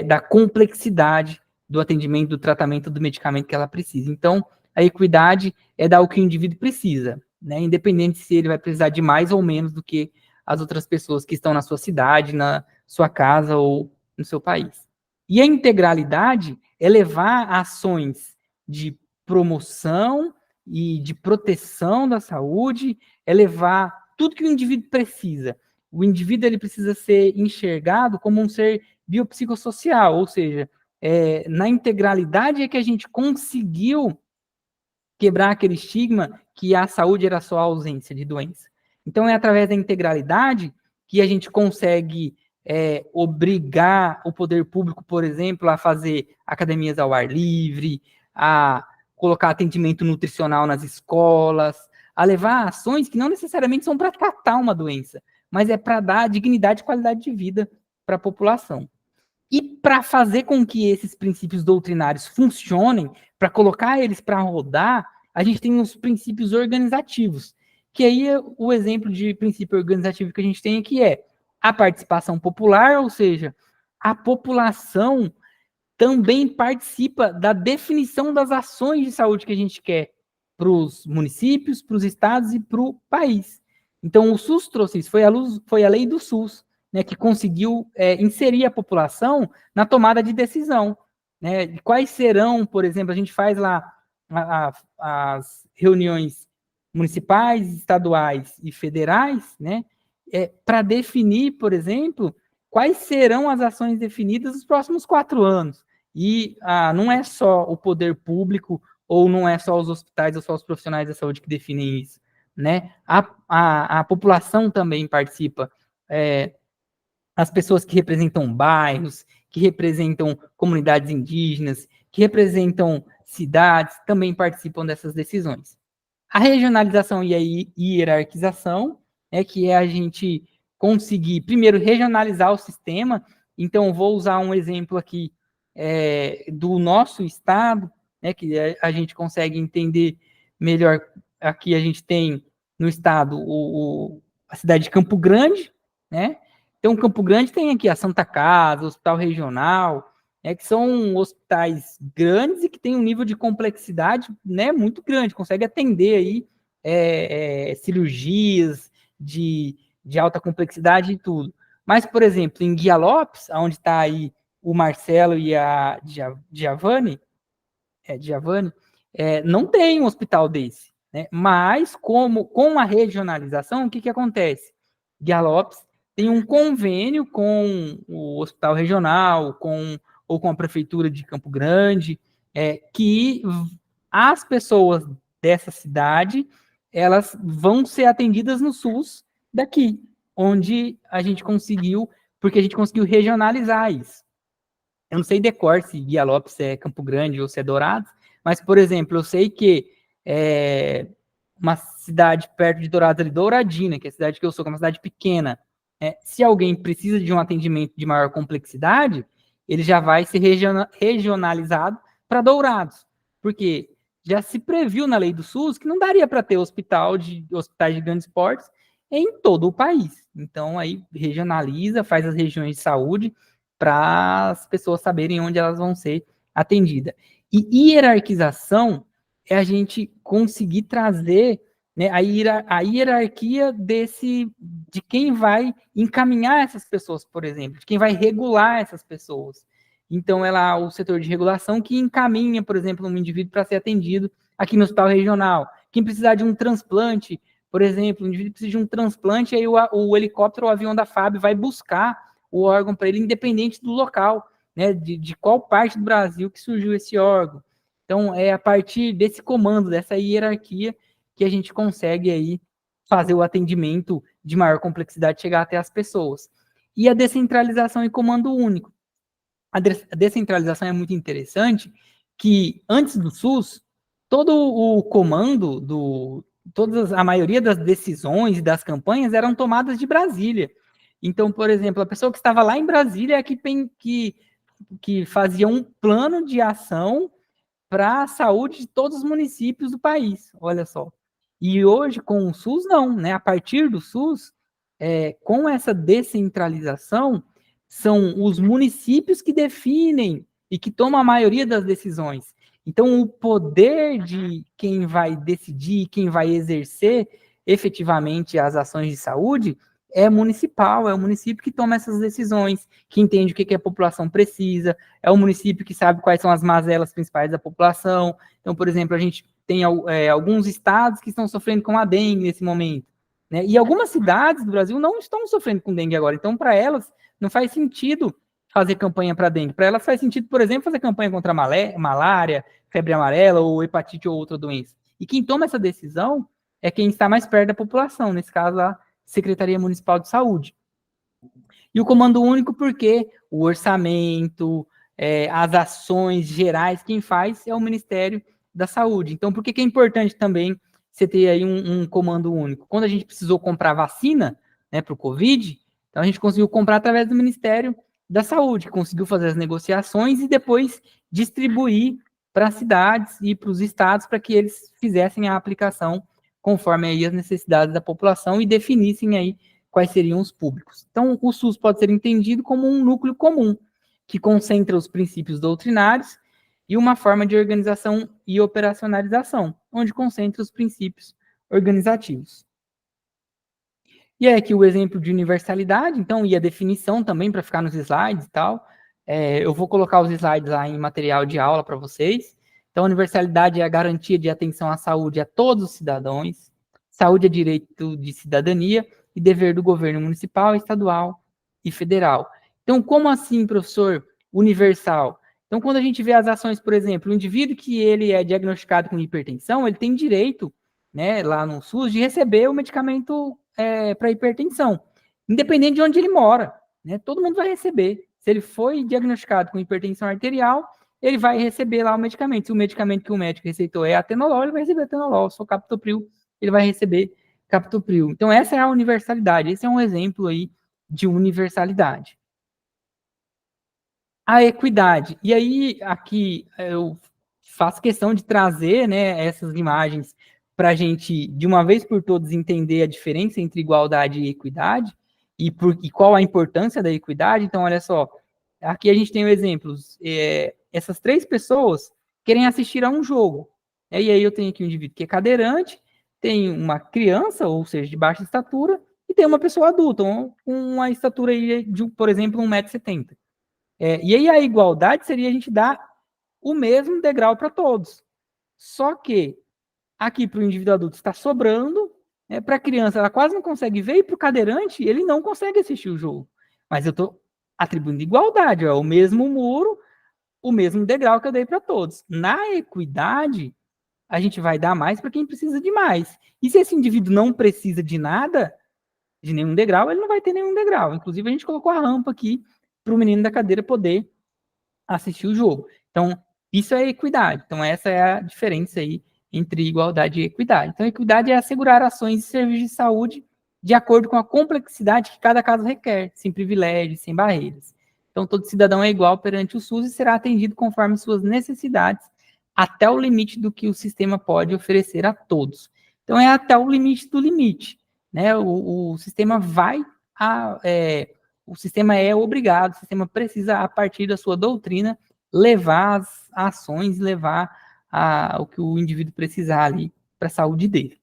da complexidade do atendimento, do tratamento do medicamento que ela precisa. Então, a equidade é dar o que o indivíduo precisa, né, independente se ele vai precisar de mais ou menos do que as outras pessoas que estão na sua cidade, na sua casa ou no seu país. E a integralidade é levar ações de promoção e de proteção da saúde, é levar tudo que o indivíduo precisa. O indivíduo ele precisa ser enxergado como um ser biopsicossocial, ou seja, na integralidade é que a gente conseguiu quebrar aquele estigma que a saúde era só a ausência de doença. Então, é através da integralidade que a gente consegue obrigar o poder público, por exemplo, a fazer academias ao ar livre, a colocar atendimento nutricional nas escolas, a levar ações que não necessariamente são para tratar uma doença, mas é para dar dignidade e qualidade de vida para a população. E para fazer com que esses princípios doutrinários funcionem, para colocar eles para rodar, a gente tem os princípios organizativos, que aí o exemplo de princípio organizativo que a gente tem aqui é a participação popular, ou seja, a população também participa da definição das ações de saúde que a gente quer para os municípios, para os estados e para o país. Então, o SUS trouxe isso, foi a lei do SUS, né, que conseguiu inserir a população na tomada de decisão. Né? E quais serão, por exemplo, a gente faz lá as reuniões municipais, estaduais e federais, né, para definir, por exemplo, quais serão as ações definidas nos próximos 4 anos. E não é só o poder público, ou não é só os hospitais, ou só os profissionais da saúde que definem isso. Né? A população também participa. As pessoas que representam bairros, que representam comunidades indígenas, que representam cidades, também participam dessas decisões. A regionalização e a hierarquização, que é a gente conseguir, primeiro, regionalizar o sistema. Então, vou usar um exemplo aqui do nosso estado, que a gente consegue entender melhor. Aqui a gente tem no estado a cidade de Campo Grande, né? Então, Campo Grande tem aqui a Santa Casa, o Hospital Regional, que são hospitais grandes e que têm um nível de complexidade, né, muito grande, consegue atender aí cirurgias de alta complexidade e tudo. Mas, por exemplo, em Guia Lopes, onde está aí o Marcelo e a Djavane, não tem um hospital desse. Né? Mas, com a regionalização, o que acontece? Guia Lopes tem um convênio com o Hospital Regional, ou com a Prefeitura de Campo Grande, que as pessoas dessa cidade, elas vão ser atendidas no SUS daqui, onde a gente conseguiu, porque a gente conseguiu regionalizar isso. Eu não sei de cor se Guia Lopes é Campo Grande ou se é Dourados, mas, por exemplo, eu sei que uma cidade perto de Dourados, ali, Douradina, que é a cidade que eu sou, que é uma cidade pequena, se alguém precisa de um atendimento de maior complexidade, ele já vai ser regionalizado para Dourados, porque já se previu na lei do SUS que não daria para ter hospitais de grandes portes em todo o país. Então, aí regionaliza, faz as regiões de saúde para as pessoas saberem onde elas vão ser atendidas. E hierarquização é a gente conseguir trazer, né, a hierarquia de quem vai encaminhar essas pessoas, por exemplo, de quem vai regular essas pessoas. Então, o setor de regulação que encaminha, por exemplo, um indivíduo para ser atendido aqui no hospital regional. Quem precisar de um transplante, por exemplo, o indivíduo precisa de um transplante, aí o helicóptero ou o avião da FAB vai buscar o órgão para ele, independente do local, né, de qual parte do Brasil que surgiu esse órgão. Então, é a partir desse comando, dessa hierarquia, que a gente consegue aí fazer o atendimento de maior complexidade chegar até as pessoas. E a descentralização e comando único. A descentralização é muito interessante, que antes do SUS, todo o comando, a maioria das decisões e das campanhas eram tomadas de Brasília. Então, por exemplo, a pessoa que estava lá em Brasília é que fazia um plano de ação para a saúde de todos os municípios do país, olha só. E hoje, com o SUS, não, né? A partir do SUS, com essa descentralização, são os municípios que definem e que tomam a maioria das decisões. Então, o poder de quem vai decidir, quem vai exercer efetivamente as ações de saúde, é municipal, é o município que toma essas decisões, que entende o que a população precisa, é o município que sabe quais são as mazelas principais da população. Então, por exemplo, a gente tem alguns estados que estão sofrendo com a dengue nesse momento, né? E algumas cidades do Brasil não estão sofrendo com dengue agora. Então, para elas, não faz sentido fazer campanha para dengue. Para elas faz sentido, por exemplo, fazer campanha contra malária, febre amarela ou hepatite ou outra doença. E quem toma essa decisão é quem está mais perto da população, nesse caso, a Secretaria Municipal de Saúde. E o Comando Único, porque o orçamento, as ações gerais, quem faz é o Ministério da Saúde. Então, por que é importante também você ter aí um Comando Único? Quando a gente precisou comprar vacina, né, para o Covid, então a gente conseguiu comprar através do Ministério da Saúde, que conseguiu fazer as negociações e depois distribuir para as cidades e para os estados para que eles fizessem a aplicação conforme aí as necessidades da população e definissem aí quais seriam os públicos. Então, o SUS pode ser entendido como um núcleo comum, que concentra os princípios doutrinários e uma forma de organização e operacionalização, onde concentra os princípios organizativos. E é aqui o exemplo de universalidade, então, e a definição também para ficar nos slides e tal. Eu vou colocar os slides lá em material de aula para vocês. Então, a universalidade é a garantia de atenção à saúde a todos os cidadãos. Saúde é direito de cidadania e dever do governo municipal, estadual e federal. Então, como assim, professor, universal? Então, quando a gente vê as ações, por exemplo, o indivíduo que ele é diagnosticado com hipertensão, ele tem direito, né, lá no SUS, de receber o medicamento para hipertensão, independente de onde ele mora, né? Todo mundo vai receber. Se ele foi diagnosticado com hipertensão arterial, ele vai receber lá o medicamento. Se o medicamento que o médico receitou é atenolol, ele vai receber atenolol. Se for captopril, ele vai receber captopril. Então, essa é a universalidade. Esse é um exemplo aí de universalidade. A equidade. E aí, aqui, eu faço questão de trazer, né, essas imagens para a gente, de uma vez por todas, entender a diferença entre igualdade e equidade e qual a importância da equidade. Então, olha só, aqui a gente tem exemplos. Essas 3 pessoas querem assistir a um jogo. E aí eu tenho aqui um indivíduo que é cadeirante, tem uma criança, ou seja, de baixa estatura, e tem uma pessoa adulta, com uma estatura aí de, por exemplo, 1,70 m. E aí a igualdade seria a gente dar o mesmo degrau para todos. Só que aqui para o indivíduo adulto está sobrando, para a criança ela quase não consegue ver, e para o cadeirante ele não consegue assistir o jogo. Mas eu estou atribuindo igualdade, o mesmo muro, o mesmo degrau que eu dei para todos. Na equidade, a gente vai dar mais para quem precisa de mais. E se esse indivíduo não precisa de nada, de nenhum degrau, ele não vai ter nenhum degrau. Inclusive, a gente colocou a rampa aqui para o menino da cadeira poder assistir o jogo. Então, isso é equidade. Então, essa é a diferença aí entre igualdade e equidade. Então, equidade é assegurar ações e serviços de saúde de acordo com a complexidade que cada caso requer, sem privilégios, sem barreiras. Então, todo cidadão é igual perante o SUS e será atendido conforme suas necessidades, até o limite do que o sistema pode oferecer a todos. Então, é até o limite do limite, né? O sistema o sistema é obrigado, o sistema precisa, a partir da sua doutrina, levar as ações, levar o que o indivíduo precisar ali para a saúde dele.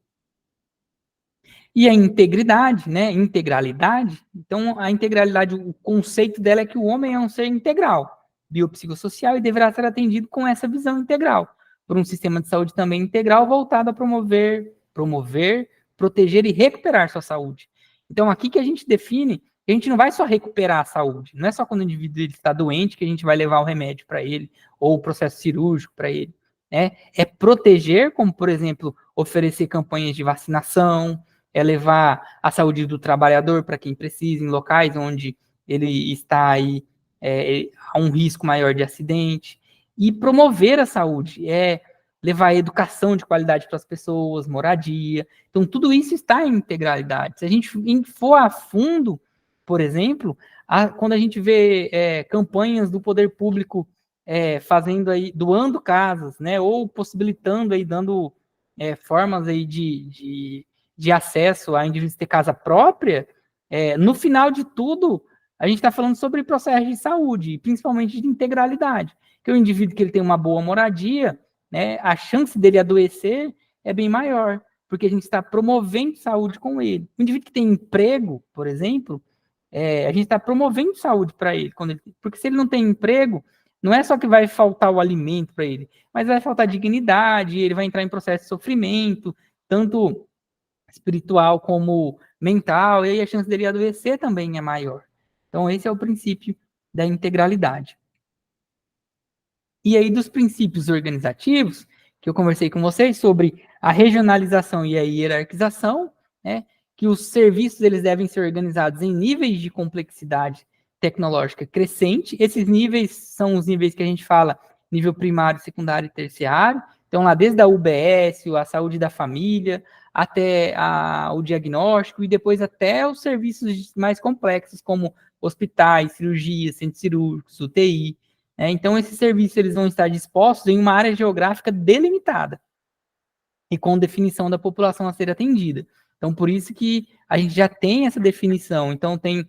E a integridade, né? Integralidade. Então, a integralidade, o conceito dela é que o homem é um ser integral, biopsicossocial, e deverá ser atendido com essa visão integral, por um sistema de saúde também integral voltado a promover, proteger e recuperar sua saúde. Então, aqui que a gente define, a gente não vai só recuperar a saúde, não é só quando o indivíduo está doente que a gente vai levar o remédio para ele, ou o processo cirúrgico para ele, né? É proteger, como, por exemplo, oferecer campanhas de vacinação, é levar a saúde do trabalhador para quem precisa, em locais onde ele está aí a um risco maior de acidente, e promover a saúde, levar a educação de qualidade para as pessoas, moradia. Então, tudo isso está em integralidade. Se a gente for a fundo, por exemplo, quando a gente vê campanhas do poder público fazendo aí, doando casas, né, ou possibilitando aí, dando formas aí de acesso a indivíduos ter casa própria, no final de tudo, a gente está falando sobre processos de saúde, principalmente de integralidade. Que o indivíduo que ele tem uma boa moradia, né, a chance dele adoecer é bem maior. porque a gente está promovendo saúde com ele. O indivíduo que tem emprego, por exemplo, a gente está promovendo saúde para ele, porque se ele não tem emprego, não é só que vai faltar o alimento para ele, mas vai faltar dignidade, ele vai entrar em processo de sofrimento, tanto espiritual como mental, e aí a chance dele adoecer também é maior. Então, esse é o princípio da integralidade. E aí, dos princípios organizativos, que eu conversei com vocês sobre a regionalização e a hierarquização, né, que os serviços eles devem ser organizados em níveis de complexidade tecnológica crescente. Esses níveis são os níveis que a gente fala nível primário, secundário e terciário. Então, lá desde a UBS, a saúde da família, até o diagnóstico e depois até os serviços mais complexos, como hospitais, cirurgias, centros cirúrgicos, UTI. Então, esses serviços eles vão estar dispostos em uma área geográfica delimitada e com definição da população a ser atendida. Então, por isso que a gente já tem essa definição. Então, tem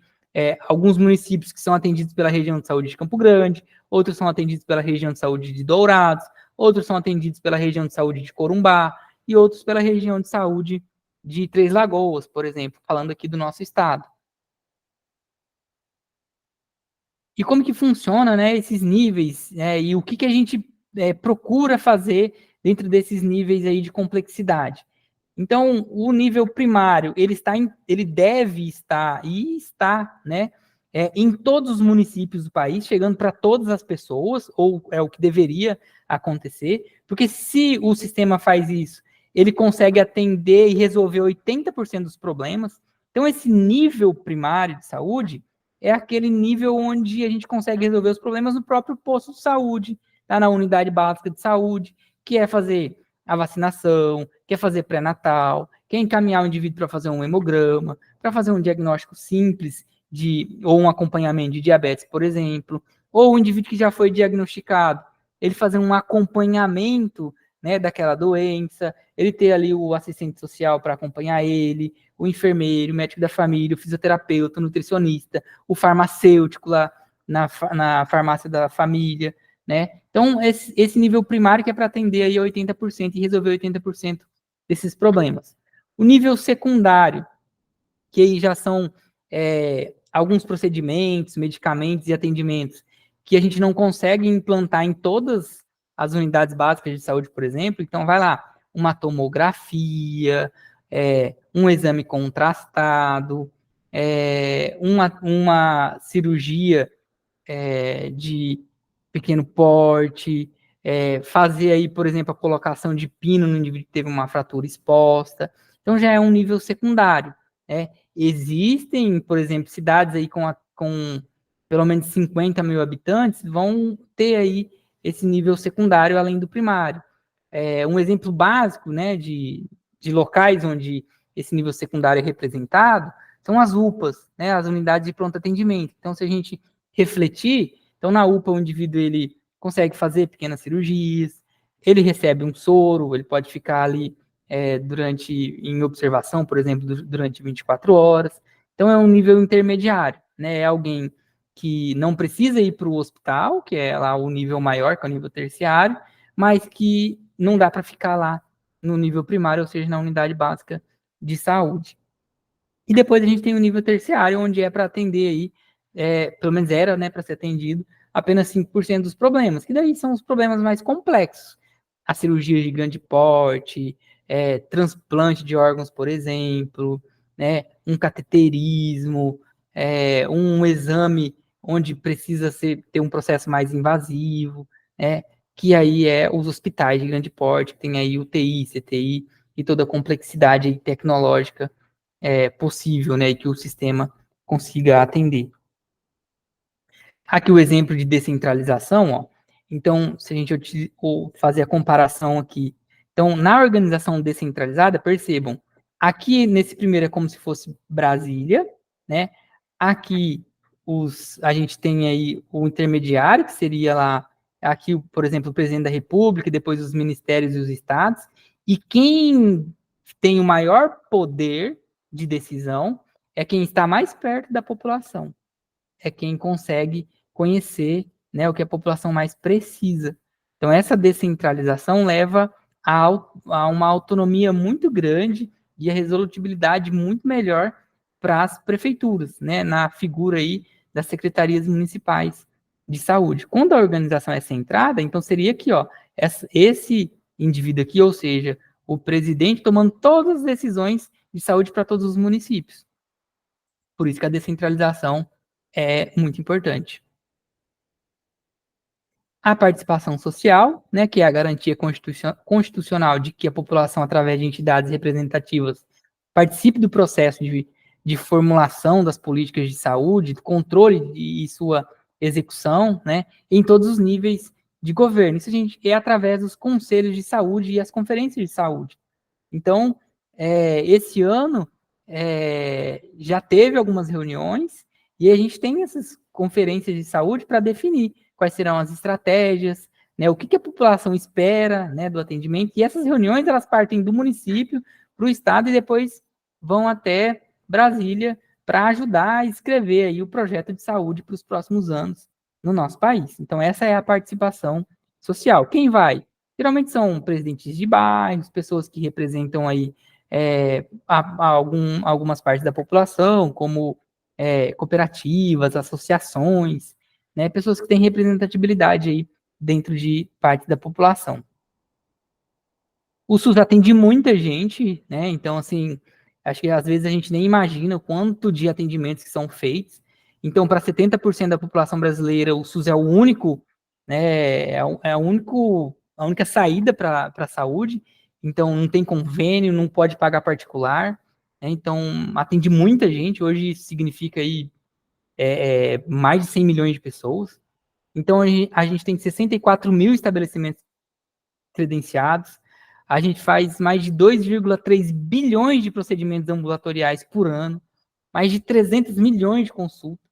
alguns municípios que são atendidos pela região de saúde de Campo Grande, outros são atendidos pela região de saúde de Dourados, outros são atendidos pela região de saúde de Corumbá e outros pela região de saúde de Três Lagoas, por exemplo, falando aqui do nosso estado. E como que funciona, né, esses níveis, e o que a gente procura fazer dentro desses níveis aí de complexidade. Então, o nível primário, ele deve estar, e está, né, em todos os municípios do país, chegando para todas as pessoas, ou é o que deveria acontecer, porque se o sistema faz isso, ele consegue atender e resolver 80% dos problemas. Então, esse nível primário de saúde é aquele nível onde a gente consegue resolver os problemas no próprio posto de saúde, tá? Na unidade básica de saúde, que é fazer a vacinação, quer fazer pré-natal, quer encaminhar o indivíduo para fazer um hemograma, para fazer um diagnóstico simples ou um acompanhamento de diabetes, por exemplo, ou o indivíduo que já foi diagnosticado, ele fazer um acompanhamento, né, daquela doença, ele ter ali o assistente social para acompanhar ele, o enfermeiro, o médico da família, o fisioterapeuta, o nutricionista, o farmacêutico lá na farmácia da família, né? Então, esse nível primário que é para atender aí 80% e resolver 80% desses problemas. O nível secundário, que aí já são alguns procedimentos, medicamentos e atendimentos que a gente não consegue implantar em todas as unidades básicas de saúde, por exemplo. Então, vai lá, uma tomografia, um exame contrastado, uma cirurgia de pequeno porte, fazer aí, por exemplo, a colocação de pino no indivíduo que teve uma fratura exposta. Então, já é um nível secundário, né? Existem, por exemplo, cidades aí com pelo menos 50 mil habitantes, vão ter aí esse nível secundário além do primário. Um exemplo básico, né, de locais onde esse nível secundário é representado são as UPAs, né, as unidades de pronto atendimento. Então, se a gente refletir, então na UPA o indivíduo ele consegue fazer pequenas cirurgias, ele recebe um soro, ele pode ficar ali em observação, por exemplo, durante 24 horas. Então é um nível intermediário, né? É alguém que não precisa ir para o hospital, que é lá o nível maior, que é o nível terciário, mas que não dá para ficar lá no nível primário, ou seja, na unidade básica de saúde. E depois a gente tem o nível terciário, onde é para atender aí, pelo menos era, né, para ser atendido, apenas 5% dos problemas, que daí são os problemas mais complexos. A cirurgia de grande porte, transplante de órgãos, por exemplo, né, um cateterismo, um exame onde precisa ter um processo mais invasivo, né, que aí os hospitais de grande porte, que tem aí UTI, CTI e toda a complexidade aí tecnológica possível, né, e que o sistema consiga atender. Aqui o exemplo de descentralização, ó. Então, se a gente fazer a comparação aqui, então, na organização descentralizada, percebam, aqui nesse primeiro é como se fosse Brasília, né? Aqui a gente tem aí o intermediário, que seria lá, aqui, por exemplo, o presidente da República, depois os ministérios e os estados, e quem tem o maior poder de decisão é quem está mais perto da população, é quem consegue conhecer, né, o que a população mais precisa. Então, essa descentralização leva há uma autonomia muito grande e a resolutibilidade muito melhor para as prefeituras, né, na figura aí das secretarias municipais de saúde. Quando a organização é centrada, então seria aqui, ó, esse indivíduo aqui, ou seja, o presidente tomando todas as decisões de saúde para todos os municípios. Por isso que a descentralização é muito importante. A participação social, né, que é a garantia constitucional de que a população, através de entidades representativas, participe do processo de formulação das políticas de saúde, controle e sua execução, né, em todos os níveis de governo. Isso a gente é através dos conselhos de saúde e as conferências de saúde. Então, esse ano já teve algumas reuniões e a gente tem essas conferências de saúde para definir quais serão as estratégias, né, o que a população espera, né, do atendimento. E essas reuniões elas partem do município para o estado e depois vão até Brasília para ajudar a escrever aí o projeto de saúde para os próximos anos no nosso país. Então, essa é a participação social. Quem vai? Geralmente são presidentes de bairros, pessoas que representam aí algumas partes da população, como cooperativas, associações, né, pessoas que têm representatividade aí dentro de parte da população. O SUS atende muita gente, né? Então, assim, acho que às vezes a gente nem imagina o quanto de atendimentos que são feitos. Então, para 70% da população brasileira, o SUS é o único, né? A única saída para a saúde. Então, não tem convênio, não pode pagar particular, né? Então, atende muita gente. Hoje significa aí mais de 100 milhões de pessoas. Então, a gente tem 64 mil estabelecimentos credenciados. A gente faz mais de 2,3 bilhões de procedimentos ambulatoriais por ano, mais de 300 milhões de consultas,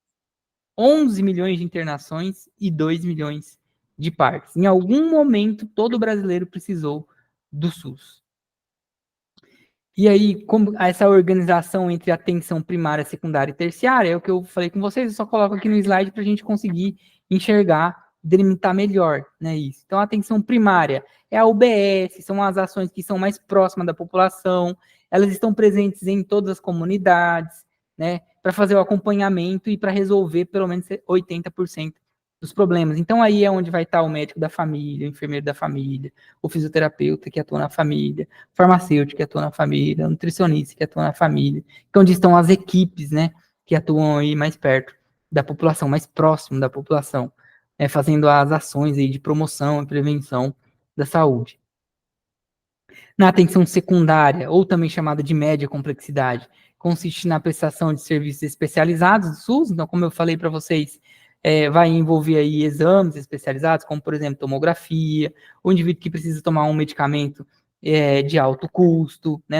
11 milhões de internações e 2 milhões de partes. Em algum momento, todo brasileiro precisou do SUS. E aí, como essa organização entre atenção primária, secundária e terciária, é o que eu falei com vocês, eu só coloco aqui no slide para a gente conseguir enxergar, delimitar melhor, né, isso. Então, a atenção primária é a UBS, são as ações que são mais próximas da população, elas estão presentes em todas as comunidades, né, para fazer o acompanhamento e para resolver pelo menos 80% dos problemas. Então, aí é onde vai estar o médico da família, o enfermeiro da família, o fisioterapeuta que atua na família, farmacêutico que atua na família, nutricionista que atua na família, que é onde estão as equipes, né, que atuam aí mais perto da população, mais próximo da população, fazendo as ações aí de promoção e prevenção da saúde. Na atenção secundária, ou também chamada de média complexidade, consiste na prestação de serviços especializados do SUS. Então, como eu falei para vocês, vai envolver aí exames especializados, como, por exemplo, tomografia, o indivíduo que precisa tomar um medicamento de alto custo, né?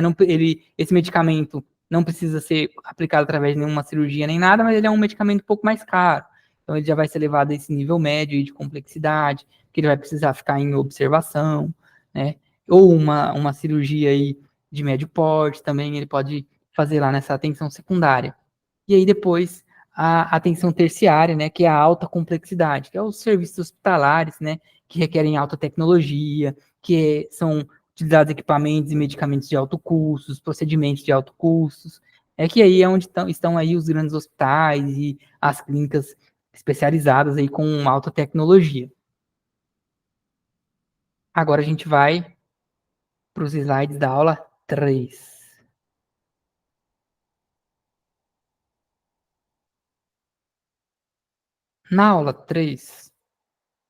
Esse medicamento não precisa ser aplicado através de nenhuma cirurgia nem nada, mas ele é um medicamento um pouco mais caro. Então, ele já vai ser levado a esse nível médio de complexidade, que ele vai precisar ficar em observação, né? Ou uma cirurgia aí de médio porte também, ele pode fazer lá nessa atenção secundária. E aí depois a atenção terciária, né, que é a alta complexidade, que é os serviços hospitalares, né, que requerem alta tecnologia, que são utilizados equipamentos e medicamentos de alto custo, procedimentos de alto custos, que aí é onde estão aí os grandes hospitais e as clínicas especializadas aí com alta tecnologia. Agora a gente vai para os slides da aula 3. Na aula 3,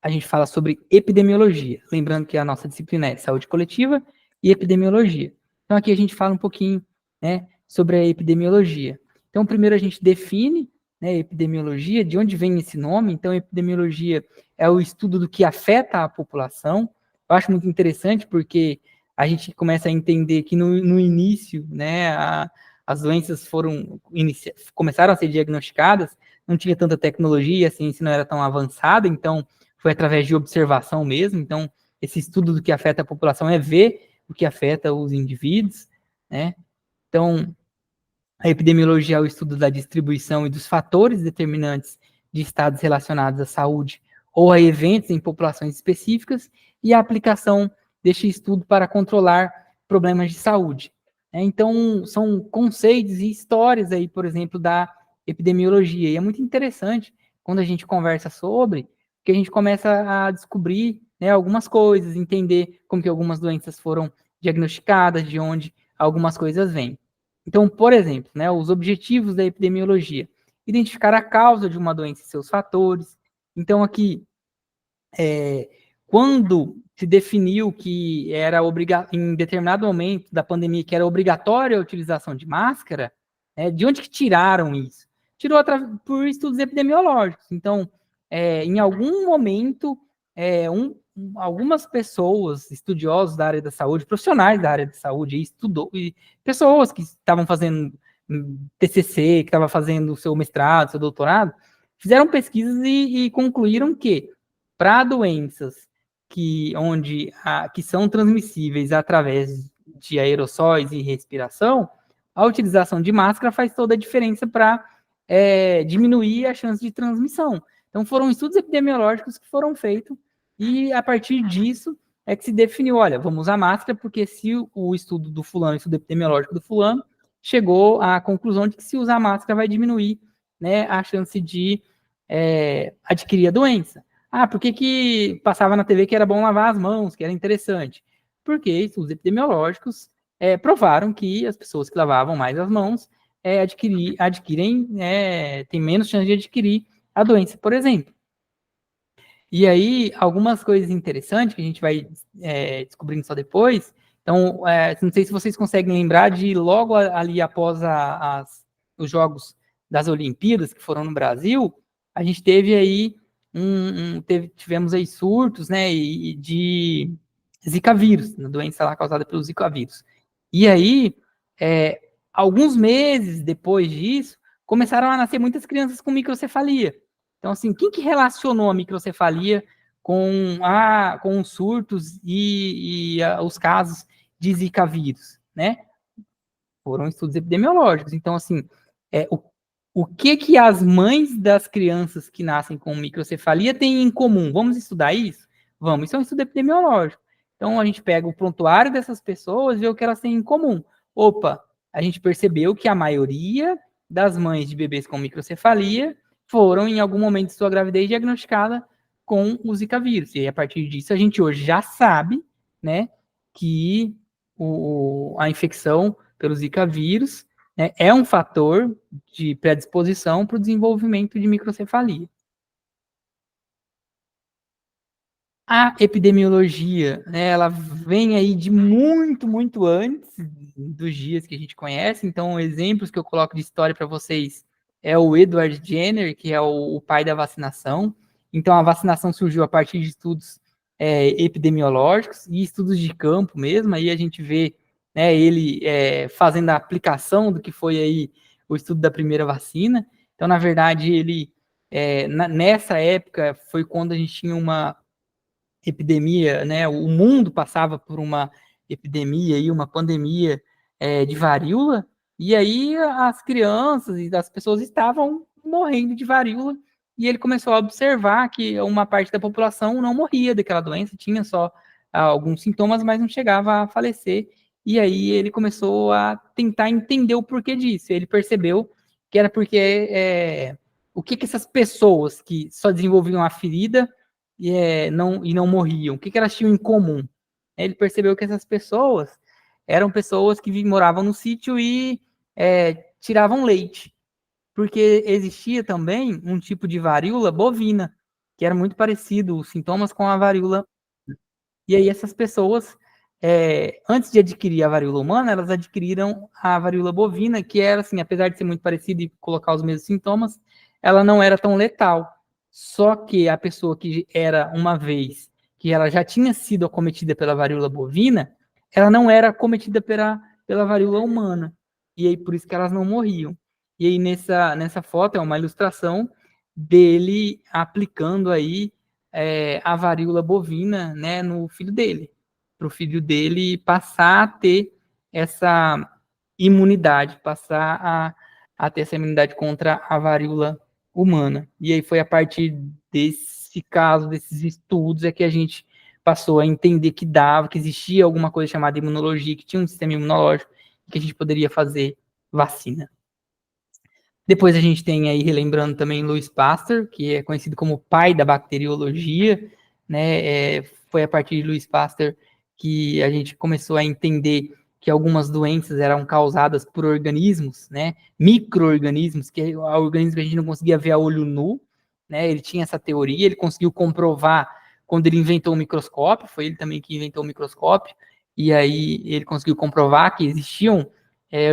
a gente fala sobre epidemiologia. Lembrando que a nossa disciplina é saúde coletiva e epidemiologia. Então, aqui a gente fala um pouquinho, né, sobre a epidemiologia. Então, primeiro a gente define, né, epidemiologia, de onde vem esse nome. Então, epidemiologia é o estudo do que afeta a população. Eu acho muito interessante porque a gente começa a entender que no início, né, as doenças começaram a ser diagnosticadas, não tinha tanta tecnologia, a ciência não era tão avançada, então foi através de observação mesmo. Então, esse estudo do que afeta a população é ver o que afeta os indivíduos, né? Então, a epidemiologia é o estudo da distribuição e dos fatores determinantes de estados relacionados à saúde ou a eventos em populações específicas, e a aplicação deste estudo para controlar problemas de saúde. Então, são conceitos e histórias aí, por exemplo, da epidemiologia. E é muito interessante quando a gente conversa sobre, que a gente começa a descobrir, né, algumas coisas, entender como que algumas doenças foram diagnosticadas, de onde algumas coisas vêm. Então, por exemplo, né, os objetivos da epidemiologia: identificar a causa de uma doença e seus fatores. Então, aqui, quando se definiu que era em determinado momento da pandemia que era obrigatória a utilização de máscara, de onde que tiraram isso? Tirou por estudos epidemiológicos. Então, em algum momento, algumas pessoas, estudiosos da área da saúde, profissionais da área da saúde, e pessoas que estavam fazendo TCC, que estavam fazendo o seu mestrado, seu doutorado, fizeram pesquisas e concluíram que para doenças que são transmissíveis através de aerossóis e respiração, a utilização de máscara faz toda a diferença para diminuir a chance de transmissão. Então, foram estudos epidemiológicos que foram feitos e, a partir disso, é que se definiu, olha, vamos usar máscara, porque se o estudo do fulano, o estudo epidemiológico do fulano, chegou à conclusão de que se usar máscara vai diminuir, né, a chance de adquirir a doença. Por que passava na TV que era bom lavar as mãos, que era interessante? Porque estudos epidemiológicos provaram que as pessoas que lavavam mais as mãos têm menos chance de adquirir a doença, por exemplo. E aí, algumas coisas interessantes que a gente vai descobrindo só depois. Então, não sei se vocês conseguem lembrar de logo ali após os Jogos das Olimpíadas, que foram no Brasil, a gente teve aí tivemos aí surtos, né, de Zika vírus, uma doença lá causada pelo Zika vírus. E aí, alguns meses depois disso, começaram a nascer muitas crianças com microcefalia. Então, assim, quem que relacionou a microcefalia com os surtos e os casos de Zika vírus, né? Foram estudos epidemiológicos. Então, assim, o que as mães das crianças que nascem com microcefalia têm em comum? Vamos estudar isso? Vamos. Isso é um estudo epidemiológico. Então, a gente pega o prontuário dessas pessoas e vê o que elas têm em comum. Opa, a gente percebeu que a maioria das mães de bebês com microcefalia foram, em algum momento de sua gravidez, diagnosticada com o Zika vírus. E a partir disso, a gente hoje já sabe, né, que a infecção pelo Zika vírus é um fator de predisposição para o desenvolvimento de microcefalia. A epidemiologia, né, ela vem aí de muito, muito antes dos dias que a gente conhece. Então, exemplos que eu coloco de história para vocês é o Edward Jenner, que é o pai da vacinação. Então, a vacinação surgiu a partir de estudos epidemiológicos e estudos de campo mesmo. Aí a gente vê, né, ele fazendo a aplicação do que foi aí o estudo da primeira vacina. Então, na verdade, ele nessa época foi quando a gente tinha uma epidemia, né? O mundo passava por uma epidemia e uma pandemia de varíola, e aí as crianças e as pessoas estavam morrendo de varíola, e ele começou a observar que uma parte da população não morria daquela doença, tinha só alguns sintomas, mas não chegava a falecer, e aí ele começou a tentar entender o porquê disso. Ele percebeu que era porque o que essas pessoas que só desenvolviam a ferida não morriam, o que elas tinham em comum? Ele percebeu que essas pessoas eram pessoas que moravam no sítio e tiravam leite, porque existia também um tipo de varíola bovina, que era muito parecido, os sintomas com a varíola. E aí essas pessoas, antes de adquirir a varíola humana, elas adquiriram a varíola bovina, que era assim, apesar de ser muito parecida e colocar os mesmos sintomas, ela não era tão letal. Só que a pessoa que era uma vez, que ela já tinha sido acometida pela varíola bovina, ela não era acometida pela varíola humana. E aí por isso que elas não morriam. E aí nessa foto é uma ilustração dele aplicando aí a varíola bovina, né, no filho dele, para o filho dele passar a ter essa imunidade, passar a ter essa imunidade contra a varíola humana. E aí foi a partir desse caso, desses estudos, que a gente passou a entender que dava, que existia alguma coisa chamada imunologia, que tinha um sistema imunológico, que a gente poderia fazer vacina. Depois a gente tem aí, relembrando também, Louis Pasteur, que é conhecido como o pai da bacteriologia, né? Foi a partir de Louis Pasteur que a gente começou a entender que algumas doenças eram causadas por organismos, né? Micro-organismos, que é organismos que a gente não conseguia ver a olho nu, né? Ele tinha essa teoria, ele conseguiu comprovar quando ele inventou o microscópio, foi ele também que inventou o microscópio, e aí ele conseguiu comprovar que existiam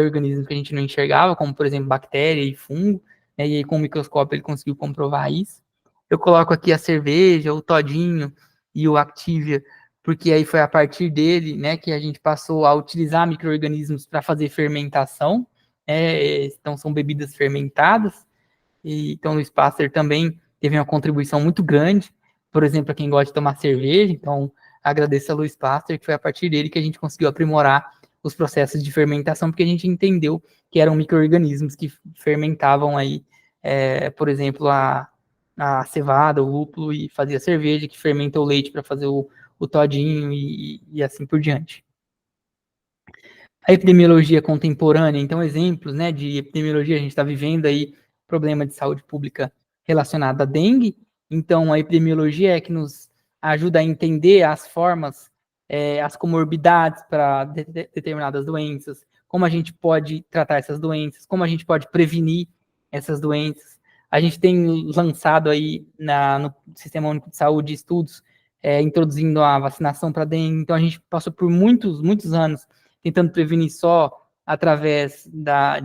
organismos que a gente não enxergava, como, por exemplo, bactéria e fungo, né, e aí com o microscópio ele conseguiu comprovar isso. Eu coloco aqui a cerveja, o todinho e o Activia, porque aí foi a partir dele, né, que a gente passou a utilizar micro-organismos para fazer fermentação, então são bebidas fermentadas, e então o Louis Pasteur também teve uma contribuição muito grande, por exemplo, para quem gosta de tomar cerveja, então agradeço a Louis Pasteur, que foi a partir dele que a gente conseguiu aprimorar os processos de fermentação, porque a gente entendeu que eram micro-organismos que fermentavam aí, por exemplo, a cevada, o lúpulo, e fazia cerveja, que fermenta o leite para fazer o todinho e assim por diante. A epidemiologia contemporânea, então, exemplos, né, de epidemiologia, a gente está vivendo aí problema de saúde pública relacionado à dengue, então a epidemiologia é que nos ajuda a entender as formas, as comorbidades para determinadas doenças, como a gente pode tratar essas doenças, como a gente pode prevenir essas doenças. A gente tem lançado aí no Sistema Único de Saúde estudos introduzindo a vacinação para dengue, então a gente passou por muitos, muitos anos tentando prevenir só através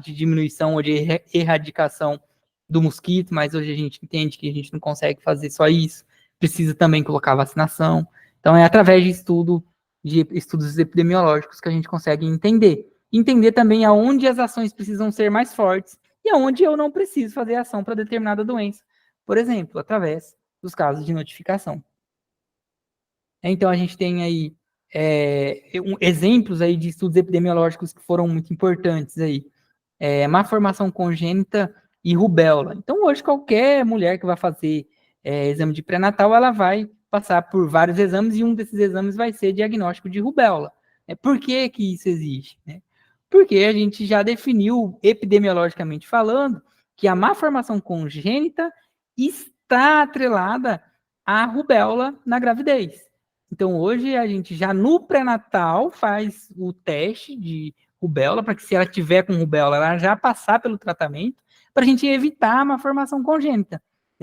de diminuição ou de erradicação do mosquito, mas hoje a gente entende que a gente não consegue fazer só isso, precisa também colocar vacinação. Então é através de estudos epidemiológicos que a gente consegue entender. Entender também aonde as ações precisam ser mais fortes e aonde eu não preciso fazer ação para determinada doença. Por exemplo, através dos casos de notificação. Então a gente tem aí exemplos aí de estudos epidemiológicos que foram muito importantes aí. Má formação congênita e rubéola. Então, hoje, qualquer mulher que vai fazer exame de pré-natal, ela vai passar por vários exames e um desses exames vai ser diagnóstico de rubéola. Por que que isso existe? Porque a gente já definiu, epidemiologicamente falando, que a má formação congênita está atrelada à rubéola na gravidez. Então, hoje, a gente já no pré-natal faz o teste de rubéola, para que se ela tiver com rubéola, ela já passar pelo tratamento, para a gente evitar uma formação congênita.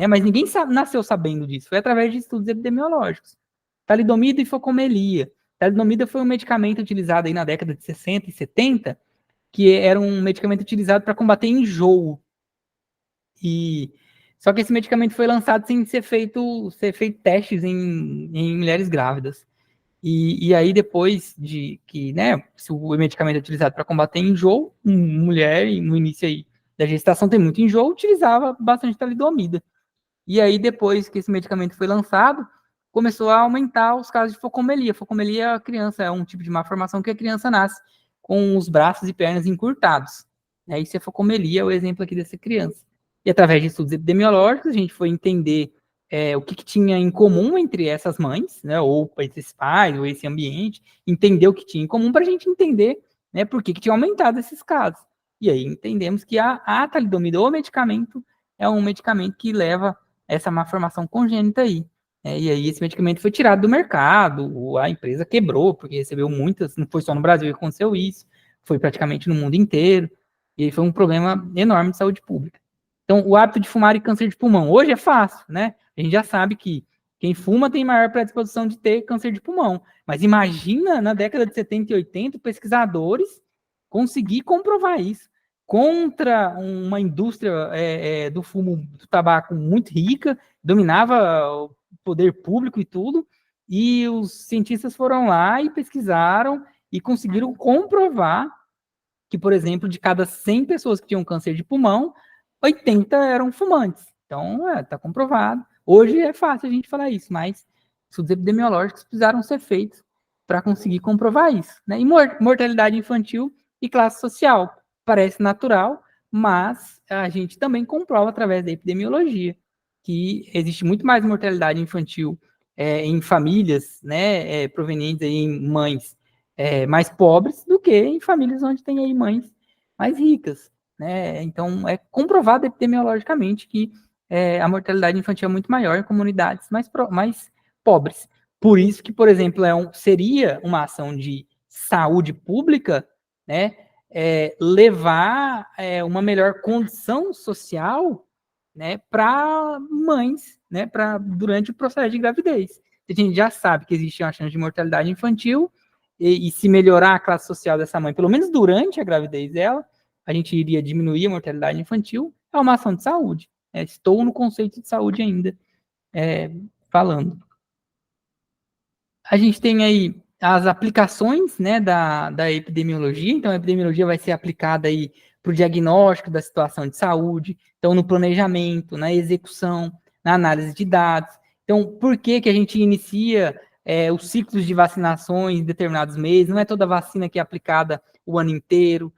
Mas ninguém nasceu sabendo disso, foi através de estudos epidemiológicos. Talidomida e focomelia. Talidomida foi um medicamento utilizado aí na década de 60 e 70, que era um medicamento utilizado para combater enjoo. Só que esse medicamento foi lançado sem ser feito testes em mulheres grávidas. E aí, depois de que, né, se o medicamento é utilizado para combater enjoo, mulher, no início aí da gestação tem muito enjoo, utilizava bastante talidomida. E aí, depois que esse medicamento foi lançado, começou a aumentar os casos de focomelia. Focomelia, a criança é um tipo de malformação que a criança nasce com os braços e pernas encurtados. Isso é focomelia, é o exemplo aqui dessa criança. E através de estudos epidemiológicos, a gente foi entender o que tinha em comum entre essas mães, né, ou esses pais, ou esse ambiente, entender o que tinha em comum para a gente entender, né, por que tinha aumentado esses casos. E aí entendemos que a talidomida, o medicamento, é um medicamento que leva essa malformação congênita aí. E aí esse medicamento foi tirado do mercado, a empresa quebrou, porque recebeu muitas, não foi só no Brasil que aconteceu isso, foi praticamente no mundo inteiro, e aí foi um problema enorme de saúde pública. Então, o hábito de fumar e câncer de pulmão. Hoje é fácil, né? A gente já sabe que quem fuma tem maior predisposição de ter câncer de pulmão. Mas imagina, na década de 70 e 80, pesquisadores conseguir comprovar isso contra uma indústria do fumo, do tabaco muito rica, dominava o poder público e tudo, e os cientistas foram lá e pesquisaram e conseguiram comprovar que, por exemplo, de cada 100 pessoas que tinham câncer de pulmão, 80 eram fumantes. Então, está comprovado. Hoje é fácil a gente falar isso, mas estudos epidemiológicos precisaram ser feitos para conseguir comprovar isso. E mortalidade infantil e classe social. Parece natural, mas a gente também comprova através da epidemiologia que existe muito mais mortalidade infantil em famílias, né, provenientes aí em mães mais pobres do que em famílias onde tem aí mães mais ricas, né? Então, é comprovado epidemiologicamente que a mortalidade infantil é muito maior em comunidades mais pobres. Por isso que, por exemplo, seria uma ação de saúde pública, né, levar uma melhor condição social, né, para mães, né, durante o processo de gravidez. A gente já sabe que existe uma chance de mortalidade infantil, e se melhorar a classe social dessa mãe, pelo menos durante a gravidez dela, a gente iria diminuir a mortalidade infantil, é uma ação de saúde. Estou no conceito de saúde ainda falando. A gente tem aí as aplicações, né, da epidemiologia. Então, a epidemiologia vai ser aplicada aí para o diagnóstico da situação de saúde, então no planejamento, na execução, na análise de dados. Então, por que a gente inicia os ciclos de vacinações em determinados meses? Não é toda vacina que é aplicada o ano inteiro.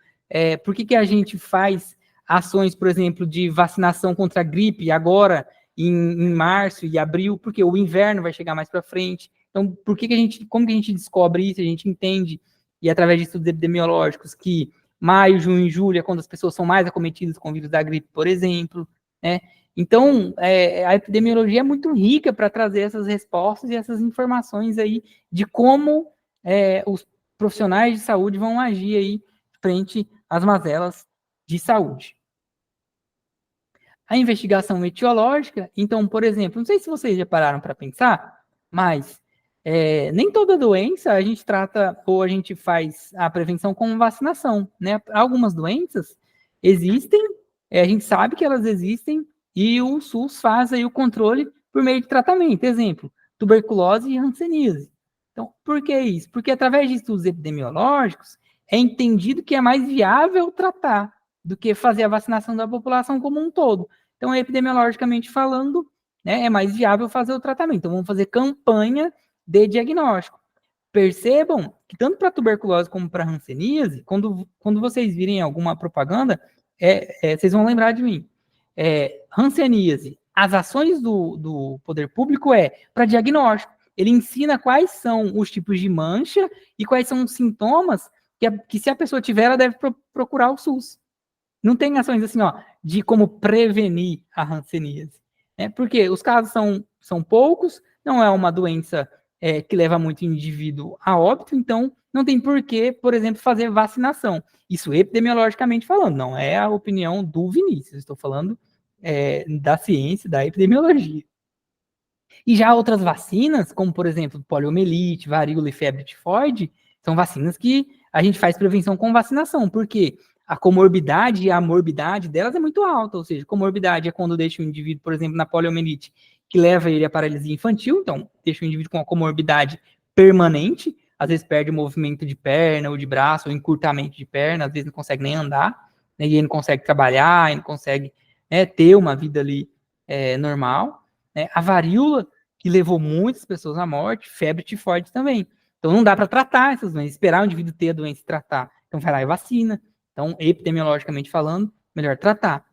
Por que a gente faz ações, por exemplo, de vacinação contra a gripe agora em março e abril? Porque o inverno vai chegar mais para frente. Então, como que a gente descobre isso? A gente entende, e através de estudos epidemiológicos, que maio, junho e julho é quando as pessoas são mais acometidas com o vírus da gripe, por exemplo, né? Então, a epidemiologia é muito rica para trazer essas respostas e essas informações aí de como os profissionais de saúde vão agir aí frente às mazelas de saúde. A investigação etiológica, então, por exemplo, não sei se vocês já pararam para pensar, mas nem toda doença a gente trata ou a gente faz a prevenção com vacinação, né? Algumas doenças existem, a gente sabe que elas existem e o SUS faz aí o controle por meio de tratamento. Exemplo, tuberculose e hanseníase. Então, por que isso? Porque através de estudos epidemiológicos é entendido que é mais viável tratar do que fazer a vacinação da população como um todo. Então, epidemiologicamente falando, né, é mais viável fazer o tratamento. Então, vamos fazer campanha de diagnóstico. Percebam que tanto para tuberculose como para hanseníase, quando vocês virem alguma propaganda, vocês vão lembrar de mim. Hanseníase, as ações do poder público para diagnóstico. Ele ensina quais são os tipos de mancha e quais são os sintomas que se a pessoa tiver, ela deve procurar o SUS. Não tem ações assim, de como prevenir a hanseníase, né? Porque os casos são poucos, não é uma doença que leva muito indivíduo a óbito, então não tem por que, por exemplo, fazer vacinação. Isso epidemiologicamente falando, não é a opinião do Vinícius, estou falando da ciência, da epidemiologia. E já outras vacinas, como por exemplo, poliomielite, varíola e febre tifoide, são vacinas que a gente faz prevenção com vacinação, porque a comorbidade e a morbidade delas é muito alta, ou seja, comorbidade é quando deixa o indivíduo, por exemplo, na poliomielite, que leva ele à paralisia infantil, então deixa o indivíduo com uma comorbidade permanente, às vezes perde o movimento de perna ou de braço, ou encurtamento de perna, às vezes não consegue nem andar, né, e ele não consegue trabalhar, ele não consegue ter uma vida ali normal. A varíola, que levou muitas pessoas à morte, febre tifoide também. Então não dá para tratar essas doenças, esperar o indivíduo ter a doença e tratar. Então vai lá e vacina. Então, epidemiologicamente falando, melhor tratar.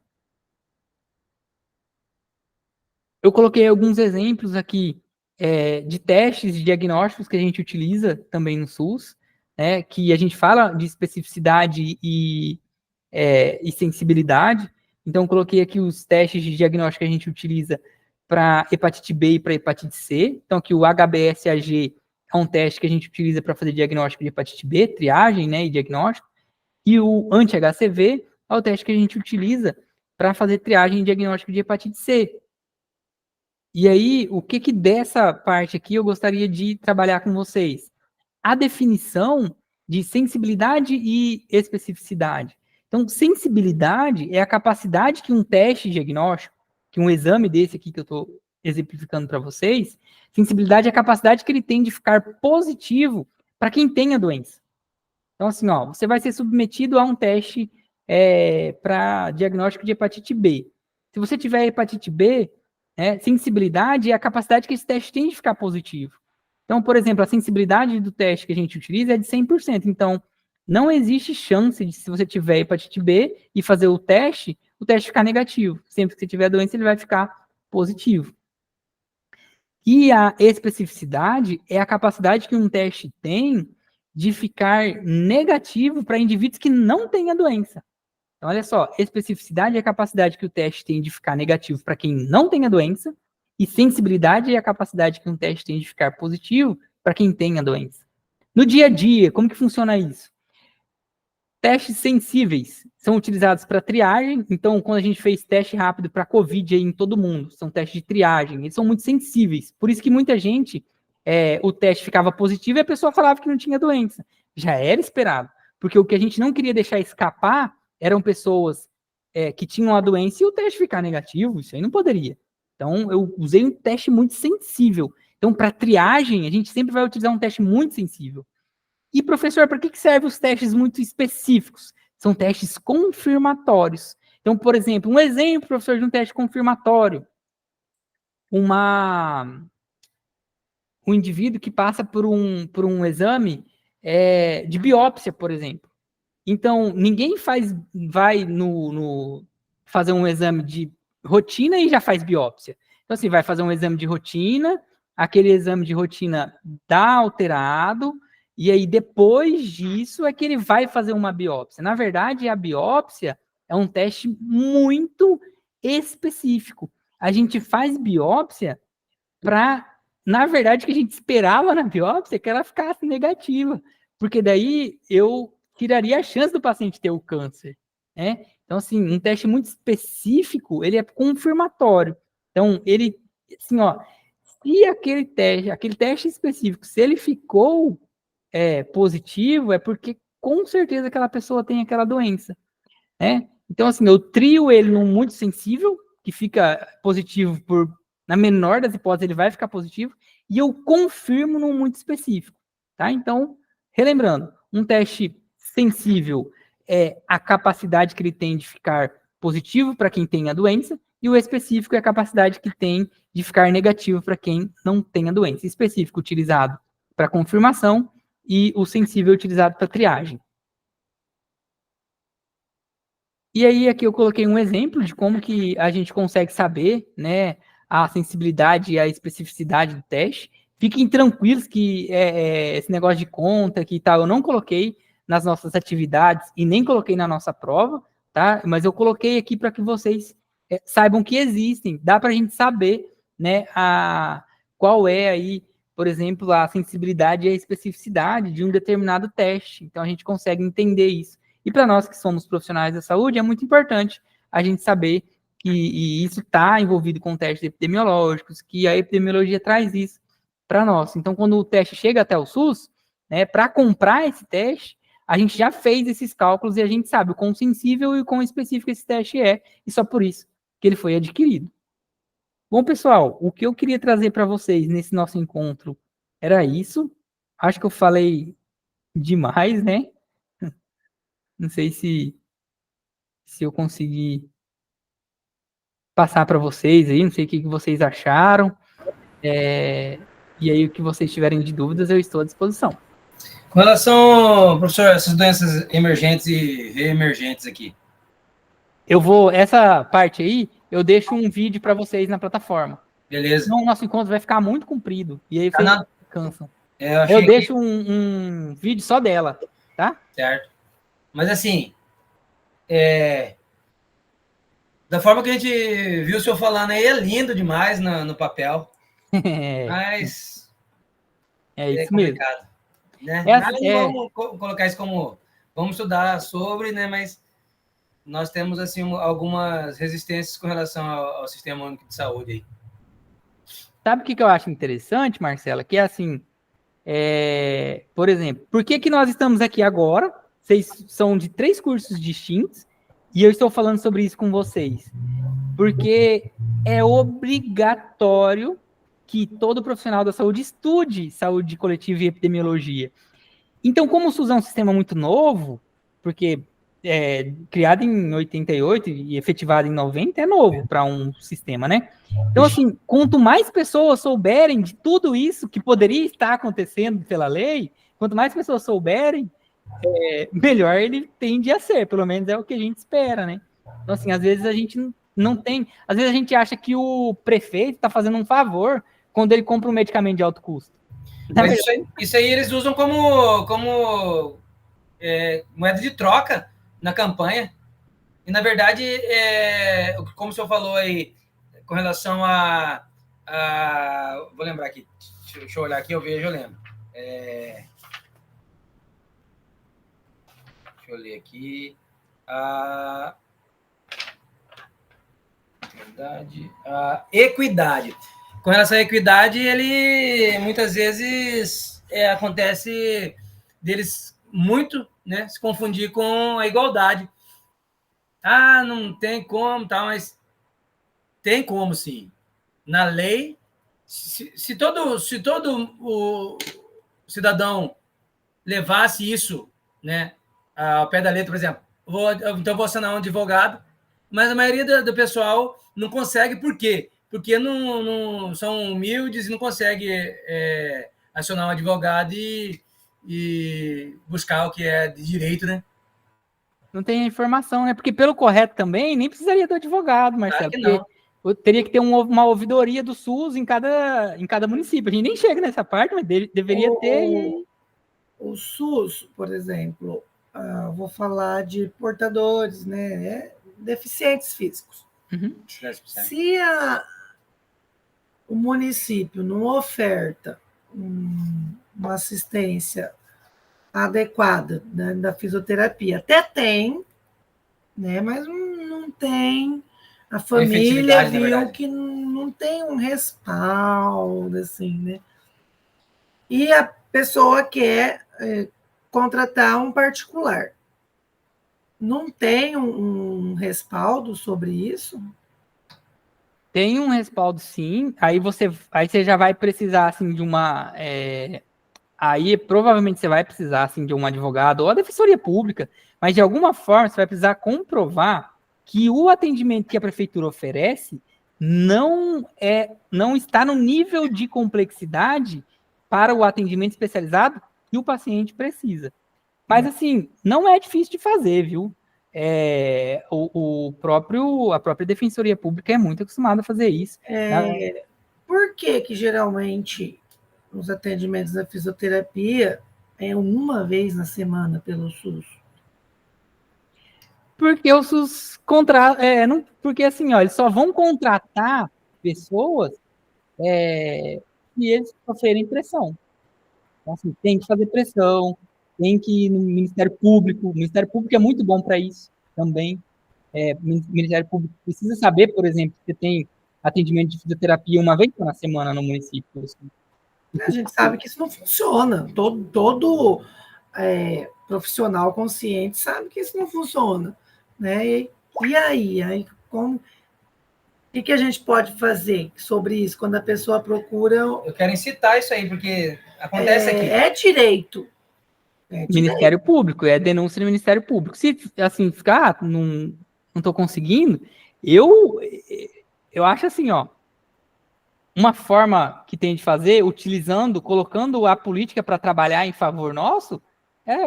Eu coloquei alguns exemplos aqui de testes de diagnósticos que a gente utiliza também no SUS, né, que a gente fala de especificidade e sensibilidade. Então, eu coloquei aqui os testes de diagnóstico que a gente utiliza para hepatite B e para hepatite C. Então, aqui o HBsAg é um teste que a gente utiliza para fazer diagnóstico de hepatite B, triagem, né, e diagnóstico. E o anti-HCV é o teste que a gente utiliza para fazer triagem e diagnóstico de hepatite C. E aí, o que dessa parte aqui eu gostaria de trabalhar com vocês? A definição de sensibilidade e especificidade. Então, sensibilidade é a capacidade que um teste diagnóstico, que um exame desse aqui que eu estou exemplificando para vocês, sensibilidade é a capacidade que ele tem de ficar positivo para quem tem a doença. Então, assim, você vai ser submetido a um teste para diagnóstico de hepatite B. Se você tiver hepatite B, sensibilidade é a capacidade que esse teste tem de ficar positivo. Então, por exemplo, a sensibilidade do teste que a gente utiliza é de 100%. Então, não existe chance de, se você tiver hepatite B e fazer o teste ficar negativo. Sempre que você tiver a doença, ele vai ficar positivo. E a especificidade é a capacidade que um teste tem de ficar negativo para indivíduos que não têm a doença. Então, olha só, especificidade é a capacidade que o teste tem de ficar negativo para quem não tem a doença, e sensibilidade é a capacidade que um teste tem de ficar positivo para quem tem a doença. No dia a dia, como que funciona isso? Testes sensíveis são utilizados para triagem. Então, quando a gente fez teste rápido para COVID aí em todo mundo, são testes de triagem, eles são muito sensíveis. Por isso que muita gente, o teste ficava positivo e a pessoa falava que não tinha doença. Já era esperado, porque o que a gente não queria deixar escapar eram pessoas que tinham a doença e o teste ficar negativo, isso aí não poderia. Então, eu usei um teste muito sensível. Então, para triagem, a gente sempre vai utilizar um teste muito sensível. E, professor, para que servem os testes muito específicos? São testes confirmatórios. Então, por exemplo, um exemplo, professor, de um teste confirmatório. Um indivíduo que passa por um exame de biópsia, por exemplo. Então, ninguém vai fazer um exame de rotina e já faz biópsia. Então, assim, vai fazer um exame de rotina, aquele exame de rotina dá alterado, e aí depois disso é que ele vai fazer uma biópsia. Na verdade, a biópsia é um teste muito específico. A gente faz biópsia na verdade, o que a gente esperava na biópsia é que ela ficasse negativa, porque daí eu tiraria a chance do paciente ter o câncer, né? Então, assim, um teste muito específico, ele é confirmatório. Então, ele, assim, ó, se aquele teste específico, se ele ficou positivo, é porque com certeza aquela pessoa tem aquela doença, né? Então, assim, eu trio ele num muito sensível, que fica positivo na menor das hipóteses, ele vai ficar positivo, e eu confirmo num muito específico, tá? Então, relembrando, um teste sensível é a capacidade que ele tem de ficar positivo para quem tem a doença, e o específico é a capacidade que tem de ficar negativo para quem não tem a doença. Específico utilizado para confirmação e o sensível utilizado para triagem. E aí, aqui eu coloquei um exemplo de como que a gente consegue saber, né, a sensibilidade e a especificidade do teste. Fiquem tranquilos que esse negócio de conta que tal, eu não coloquei nas nossas atividades e nem coloquei na nossa prova, tá? Mas eu coloquei aqui para que vocês saibam que existem. Dá para a gente saber, né, qual é aí, por exemplo, a sensibilidade e a especificidade de um determinado teste. Então, a gente consegue entender isso. E para nós que somos profissionais da saúde, é muito importante a gente saber que isso está envolvido com testes epidemiológicos, que a epidemiologia traz isso para nós. Então, quando o teste chega até o SUS, né, para comprar esse teste, a gente já fez esses cálculos e a gente sabe o quão sensível e o quão específico esse teste é, e só por isso que ele foi adquirido. Bom, pessoal, o que eu queria trazer para vocês nesse nosso encontro era isso. Acho que eu falei demais, né? Não sei se eu consegui passar para vocês aí, não sei o que vocês acharam. E aí, o que vocês tiverem de dúvidas, eu estou à disposição. Com relação, professor, essas doenças emergentes e reemergentes aqui. Essa parte aí, eu deixo um vídeo para vocês na plataforma. Beleza. Senão o nosso encontro vai ficar muito comprido. E aí vocês cansam. Eu deixo um vídeo só dela, tá? Certo. Mas assim, da forma que a gente viu o senhor falando aí, é lindo demais no papel. Mas isso mesmo. Né? Vamos colocar isso como... Vamos estudar sobre, né? Mas nós temos assim algumas resistências com relação ao Sistema Único de Saúde aí. Sabe o que eu acho interessante, Marcela? Que é assim, por exemplo, por que nós estamos aqui agora? Vocês são de 3 cursos distintos e eu estou falando sobre isso com vocês. Porque é obrigatório que todo profissional da saúde estude saúde coletiva e epidemiologia. Então, como o SUS é um sistema muito novo, porque criado em 88 e efetivado em 90, é novo para um sistema, né? Então, assim, quanto mais pessoas souberem de tudo isso que poderia estar acontecendo pela lei, quanto mais pessoas souberem, melhor ele tende a ser, pelo menos é o que a gente espera, né? Então, assim, às vezes a gente não tem... Às vezes a gente acha que o prefeito está fazendo um favor quando ele compra um medicamento de alto custo? Mas isso aí eles usam como moeda de troca na campanha. E, na verdade, como o senhor falou aí, com relação vou lembrar aqui. Deixa eu olhar aqui, eu lembro. Deixa eu ler aqui. Equidade. Com relação à equidade, ele muitas vezes acontece deles muito, né, se confundir com a igualdade. Não tem como, tá, mas tem como sim. Na lei, se todo o cidadão levasse isso, né, ao pé da letra, por exemplo, então vou assinar um advogado, mas a maioria do pessoal não consegue, por quê? Porque não são humildes e não consegue acionar um advogado e buscar o que é de direito, né? Não tem a informação, né? Porque pelo correto também, nem precisaria do advogado, Marcelo. Claro que porque teria que ter uma ouvidoria do SUS em cada município. A gente nem chega nessa parte, mas deveria ter. O SUS, por exemplo, vou falar de portadores, né? Deficientes físicos. Uhum. Se o município não oferta uma assistência adequada, né, da fisioterapia, até tem, né, mas não tem. A família viu que não tem um respaldo, assim, né? E a pessoa quer contratar um particular. Não tem um respaldo sobre isso? Tem um respaldo, sim. Aí você já vai precisar assim de uma. Aí provavelmente você vai precisar assim de um advogado ou a defensoria pública, mas de alguma forma você vai precisar comprovar que o atendimento que a prefeitura oferece não está no nível de complexidade para o atendimento especializado que o paciente precisa. Mas assim, não é difícil de fazer, viu? A própria Defensoria Pública é muito acostumada a fazer isso. Por que geralmente os atendimentos da fisioterapia é uma vez na semana pelo SUS? Porque o SUS contrata. Porque assim, ó, eles só vão contratar pessoas e eles sofrerem pressão. Então, assim, tem que fazer pressão, tem que ir no Ministério Público. O Ministério Público é muito bom para isso também. O Ministério Público precisa saber, por exemplo, que tem atendimento de fisioterapia uma vez na semana no município. Assim. A gente sabe que isso não funciona. Todo profissional consciente sabe que isso não funciona. Né? E aí como... O que a gente pode fazer sobre isso quando a pessoa procura... Eu quero incitar isso aí, porque acontece aqui. É direito. Ministério Público, é denúncia do Ministério Público. Se, assim, ficar, não estou conseguindo, eu acho assim, ó, uma forma que tem de fazer, colocando a política para trabalhar em favor nosso,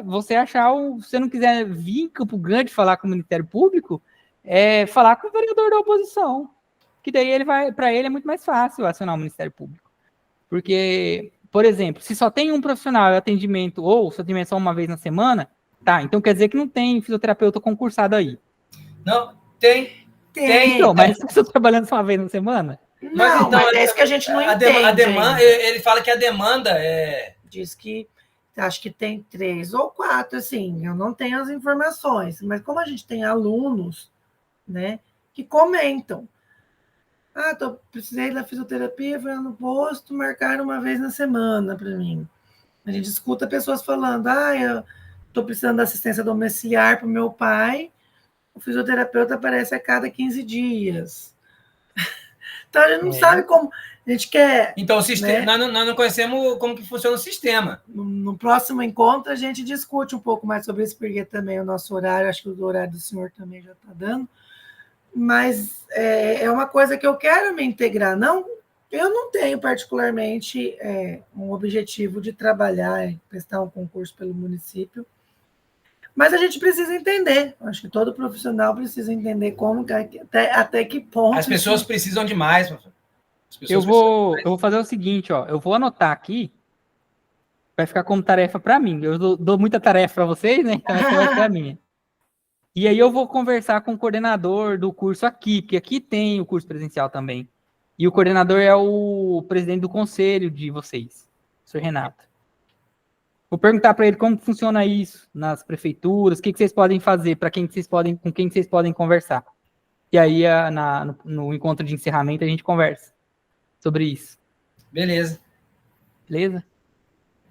você achar, se você não quiser vir em Campo Grande falar com o Ministério Público, falar com o vereador da oposição, que daí para ele é muito mais fácil acionar o Ministério Público. Porque, por exemplo, se só tem um profissional de atendimento, ou se atendimento só uma vez na semana, tá, então quer dizer que não tem fisioterapeuta concursado aí. Não, tem. Então, mas se eu estou trabalhando só uma vez na semana? Mas é isso que a gente não entende. Ele fala que a demanda Diz que acho que tem 3 ou 4, assim, eu não tenho as informações, mas como a gente tem alunos, né, que comentam. Precisei da fisioterapia, fui no posto, marcaram uma vez na semana para mim. A gente escuta pessoas falando, eu estou precisando da assistência domiciliar para o meu pai, o fisioterapeuta aparece a cada 15 dias. Então, a gente não sabe como... A gente quer... Então, o sistema, né? nós não conhecemos como que funciona o sistema. No próximo encontro, a gente discute um pouco mais sobre isso, porque também o nosso horário, acho que o horário do senhor também já está dando. Mas é uma coisa que eu quero me integrar. Eu não tenho particularmente um objetivo de trabalhar e prestar um concurso pelo município, mas a gente precisa entender. Acho que todo profissional precisa entender como, até que ponto... As pessoas precisam demais, professor. As Eu pessoas vou fazer o seguinte, ó. Eu vou anotar aqui, vai ficar como tarefa para mim. Eu dou muita tarefa para vocês, né? Então essa vai ser a minha. E aí eu vou conversar com o coordenador do curso aqui, porque aqui tem o curso presencial também. E o coordenador é o presidente do conselho de vocês, o senhor Renato. Vou perguntar para ele como funciona isso nas prefeituras, o que vocês podem fazer, com quem vocês podem conversar. E aí no encontro de encerramento a gente conversa sobre isso. Beleza. Beleza?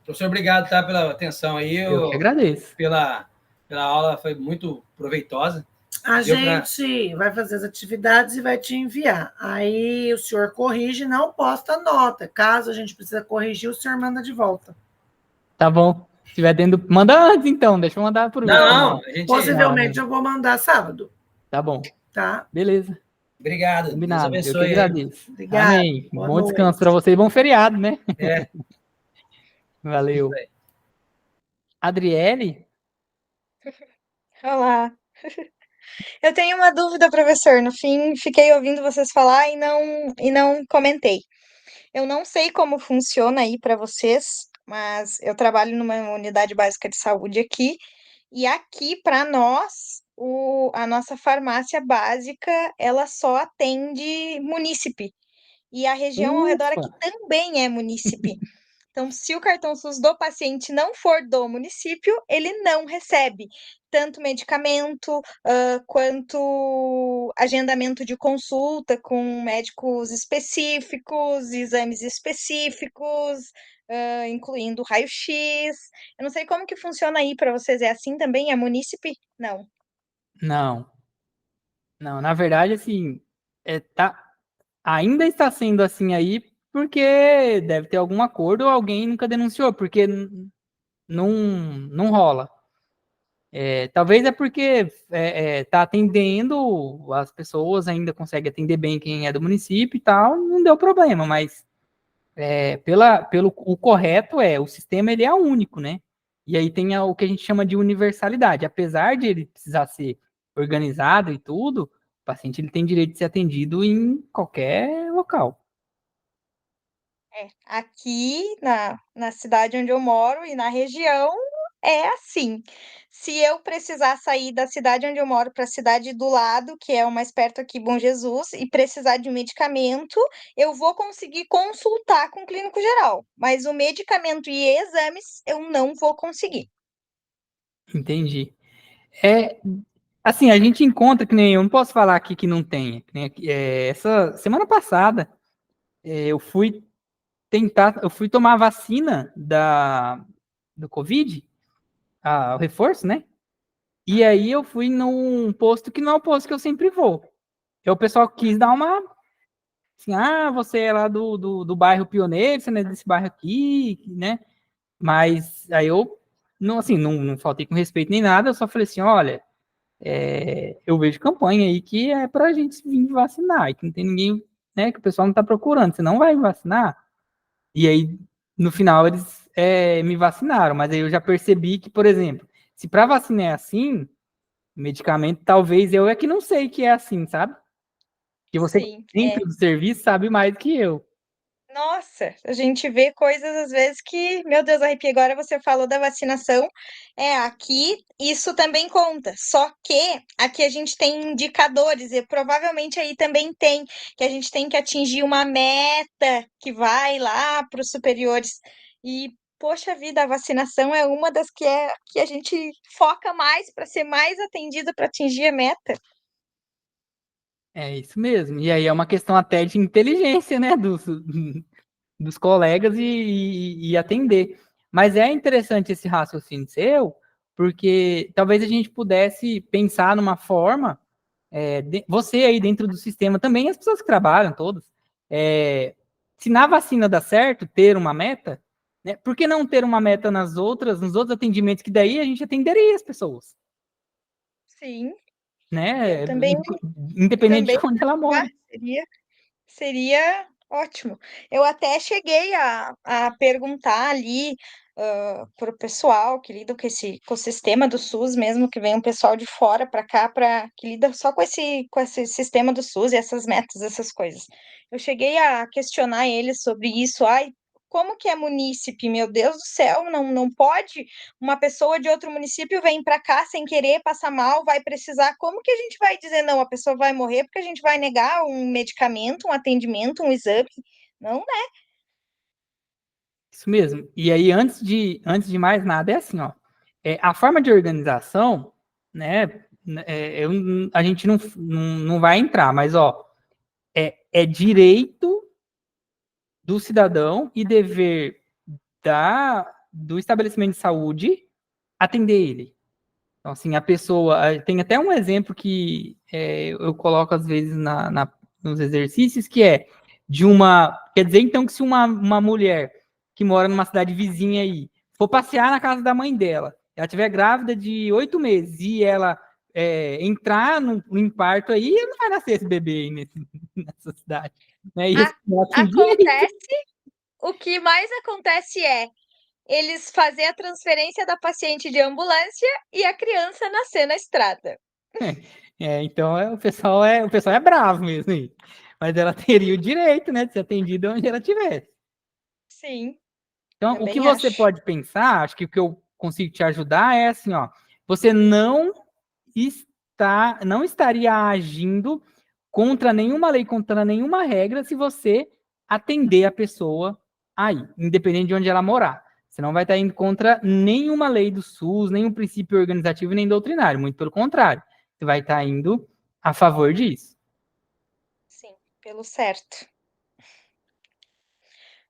Professor, obrigado, tá, pela atenção aí. Eu que agradeço. Pela aula, foi muito proveitosa. A gente vai fazer as atividades e vai te enviar. Aí o senhor corrige, não posta nota. Caso a gente precisa corrigir, o senhor manda de volta. Tá bom. Se tiver dentro, manda antes então, deixa eu mandar por último. Não, possivelmente eu vou mandar sábado. Tá bom. Tá? Beleza. Obrigado. Combinado. Eu que agradeço. Obrigada. Amém. Bom descanso para vocês, bom feriado, né? É. Valeu. Adriele? Olá. Eu tenho uma dúvida, professor. No fim, fiquei ouvindo vocês falar e não comentei. Eu não sei como funciona aí para vocês, mas eu trabalho numa unidade básica de saúde aqui, e aqui para nós, a nossa farmácia básica, ela só atende munícipe. E a região ao redor aqui também é munícipe. Então, se o cartão SUS do paciente não for do município, ele não recebe tanto medicamento quanto agendamento de consulta com médicos específicos, exames específicos, incluindo raio-x. Eu não sei como que funciona aí para vocês. É assim também? É munícipe? Não. Não. Não, na verdade, assim, ainda está sendo assim aí, porque deve ter algum acordo ou alguém nunca denunciou, porque não rola. Talvez é porque tá atendendo, as pessoas ainda conseguem atender bem quem é do município e tal, não deu problema, mas o correto o sistema ele é único, né? E aí tem o que a gente chama de universalidade. Apesar de ele precisar ser organizado e tudo, o paciente ele tem direito de ser atendido em qualquer local. Aqui na cidade onde eu moro e na região é assim. Se eu precisar sair da cidade onde eu moro para a cidade do lado, que é o mais perto aqui, Bom Jesus, e precisar de um medicamento, eu vou conseguir consultar com o clínico geral, mas o medicamento e exames eu não vou conseguir. Entendi. Assim, a gente encontra que nem eu não posso falar aqui que não tenha. Essa semana passada eu fui tomar a vacina do Covid, o reforço, né? E aí eu fui num posto que não é o posto que eu sempre vou. E o pessoal quis dar uma assim, você é lá do bairro Pioneiro, você não é desse bairro aqui, né? Mas aí eu não faltei com respeito nem nada, eu só falei assim, olha, eu vejo campanha aí que é pra gente vir vacinar, e que não tem ninguém, né, que o pessoal não tá procurando, você não vai me vacinar? E aí, no final, eles me vacinaram, mas aí eu já percebi que, por exemplo, se pra vacina é assim, medicamento, talvez eu que não sei que é assim, sabe? Que você dentro do serviço sabe mais do que eu. Nossa, a gente vê coisas às vezes que, meu Deus, arrepia. Agora você falou da vacinação. Aqui isso também conta. Só que aqui a gente tem indicadores, e provavelmente aí também tem, que a gente tem que atingir uma meta que vai lá para os superiores. E, poxa vida, a vacinação é uma das que a gente foca mais para ser mais atendido para atingir a meta. É isso mesmo. E aí é uma questão até de inteligência, né, dos colegas e atender. Mas é interessante esse raciocínio seu, porque talvez a gente pudesse pensar numa forma, você aí dentro do sistema também, as pessoas que trabalham, todas, se na vacina dá certo, ter uma meta, né, por que não ter uma meta nos outros atendimentos, que daí a gente atenderia as pessoas? Sim. Né? Eu também, Independente de onde ela mora. Seria ótimo. Eu até cheguei a perguntar ali para o pessoal que lida com esse ecossistema do SUS, mesmo que venha um pessoal de fora para cá, que lida só com esse sistema do SUS e essas metas, essas coisas. Eu cheguei a questionar eles sobre isso. Ai, como que é munícipe? Meu Deus do céu, não pode? Uma pessoa de outro município vem para cá sem querer, passa mal, vai precisar. Como que a gente vai dizer não? A pessoa vai morrer porque a gente vai negar um medicamento, um atendimento, um exame? Não, né? Isso mesmo. E aí, antes de mais nada, é assim, ó. A forma de organização, né? A gente não vai entrar, mas ó, é direito do cidadão e dever do estabelecimento de saúde atender ele. Então, assim, a pessoa. Tem até um exemplo que eu coloco às vezes nos exercícios, que é de uma. Quer dizer, então, que se uma mulher que mora numa cidade vizinha aí for passear na casa da mãe dela, ela estiver grávida de 8 meses e ela entrar no parto aí, não vai nascer esse bebê aí nessa cidade. Né? E ela tem direito. Acontece, o que mais acontece é eles fazer a transferência da paciente de ambulância e a criança nascer na estrada. Então o pessoal é bravo mesmo aí. Mas ela teria o direito, né, de ser atendida onde ela estivesse. Sim, Então, o que também você acho. pode pensar, acho que o que eu consigo te ajudar é assim, ó, você não estaria agindo contra nenhuma lei, contra nenhuma regra, se você atender a pessoa aí, independente de onde ela morar. Você não vai estar indo contra nenhuma lei do SUS, nenhum princípio organizativo, nem doutrinário, muito pelo contrário. Você vai estar indo a favor disso. Sim, pelo certo.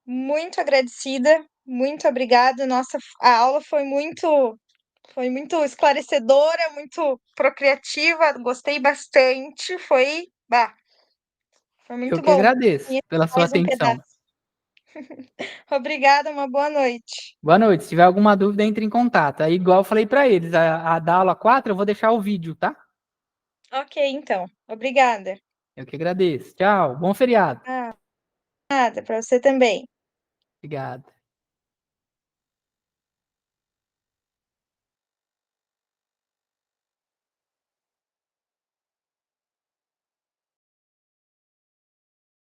Muito agradecida, muito obrigada. Nossa, a aula foi muito esclarecedora, muito procriativa, gostei bastante. Foi Eu muito que bom. agradeço Conheço pela sua mais um atenção. pedaço. Obrigada, uma boa noite. Boa noite. Se tiver alguma dúvida, entre em contato. Aí, igual eu falei para eles, a da aula 4, eu vou deixar o vídeo, tá? Ok, então. Obrigada. Eu que agradeço. Tchau. Bom feriado. Ah, nada, para você também. Obrigado.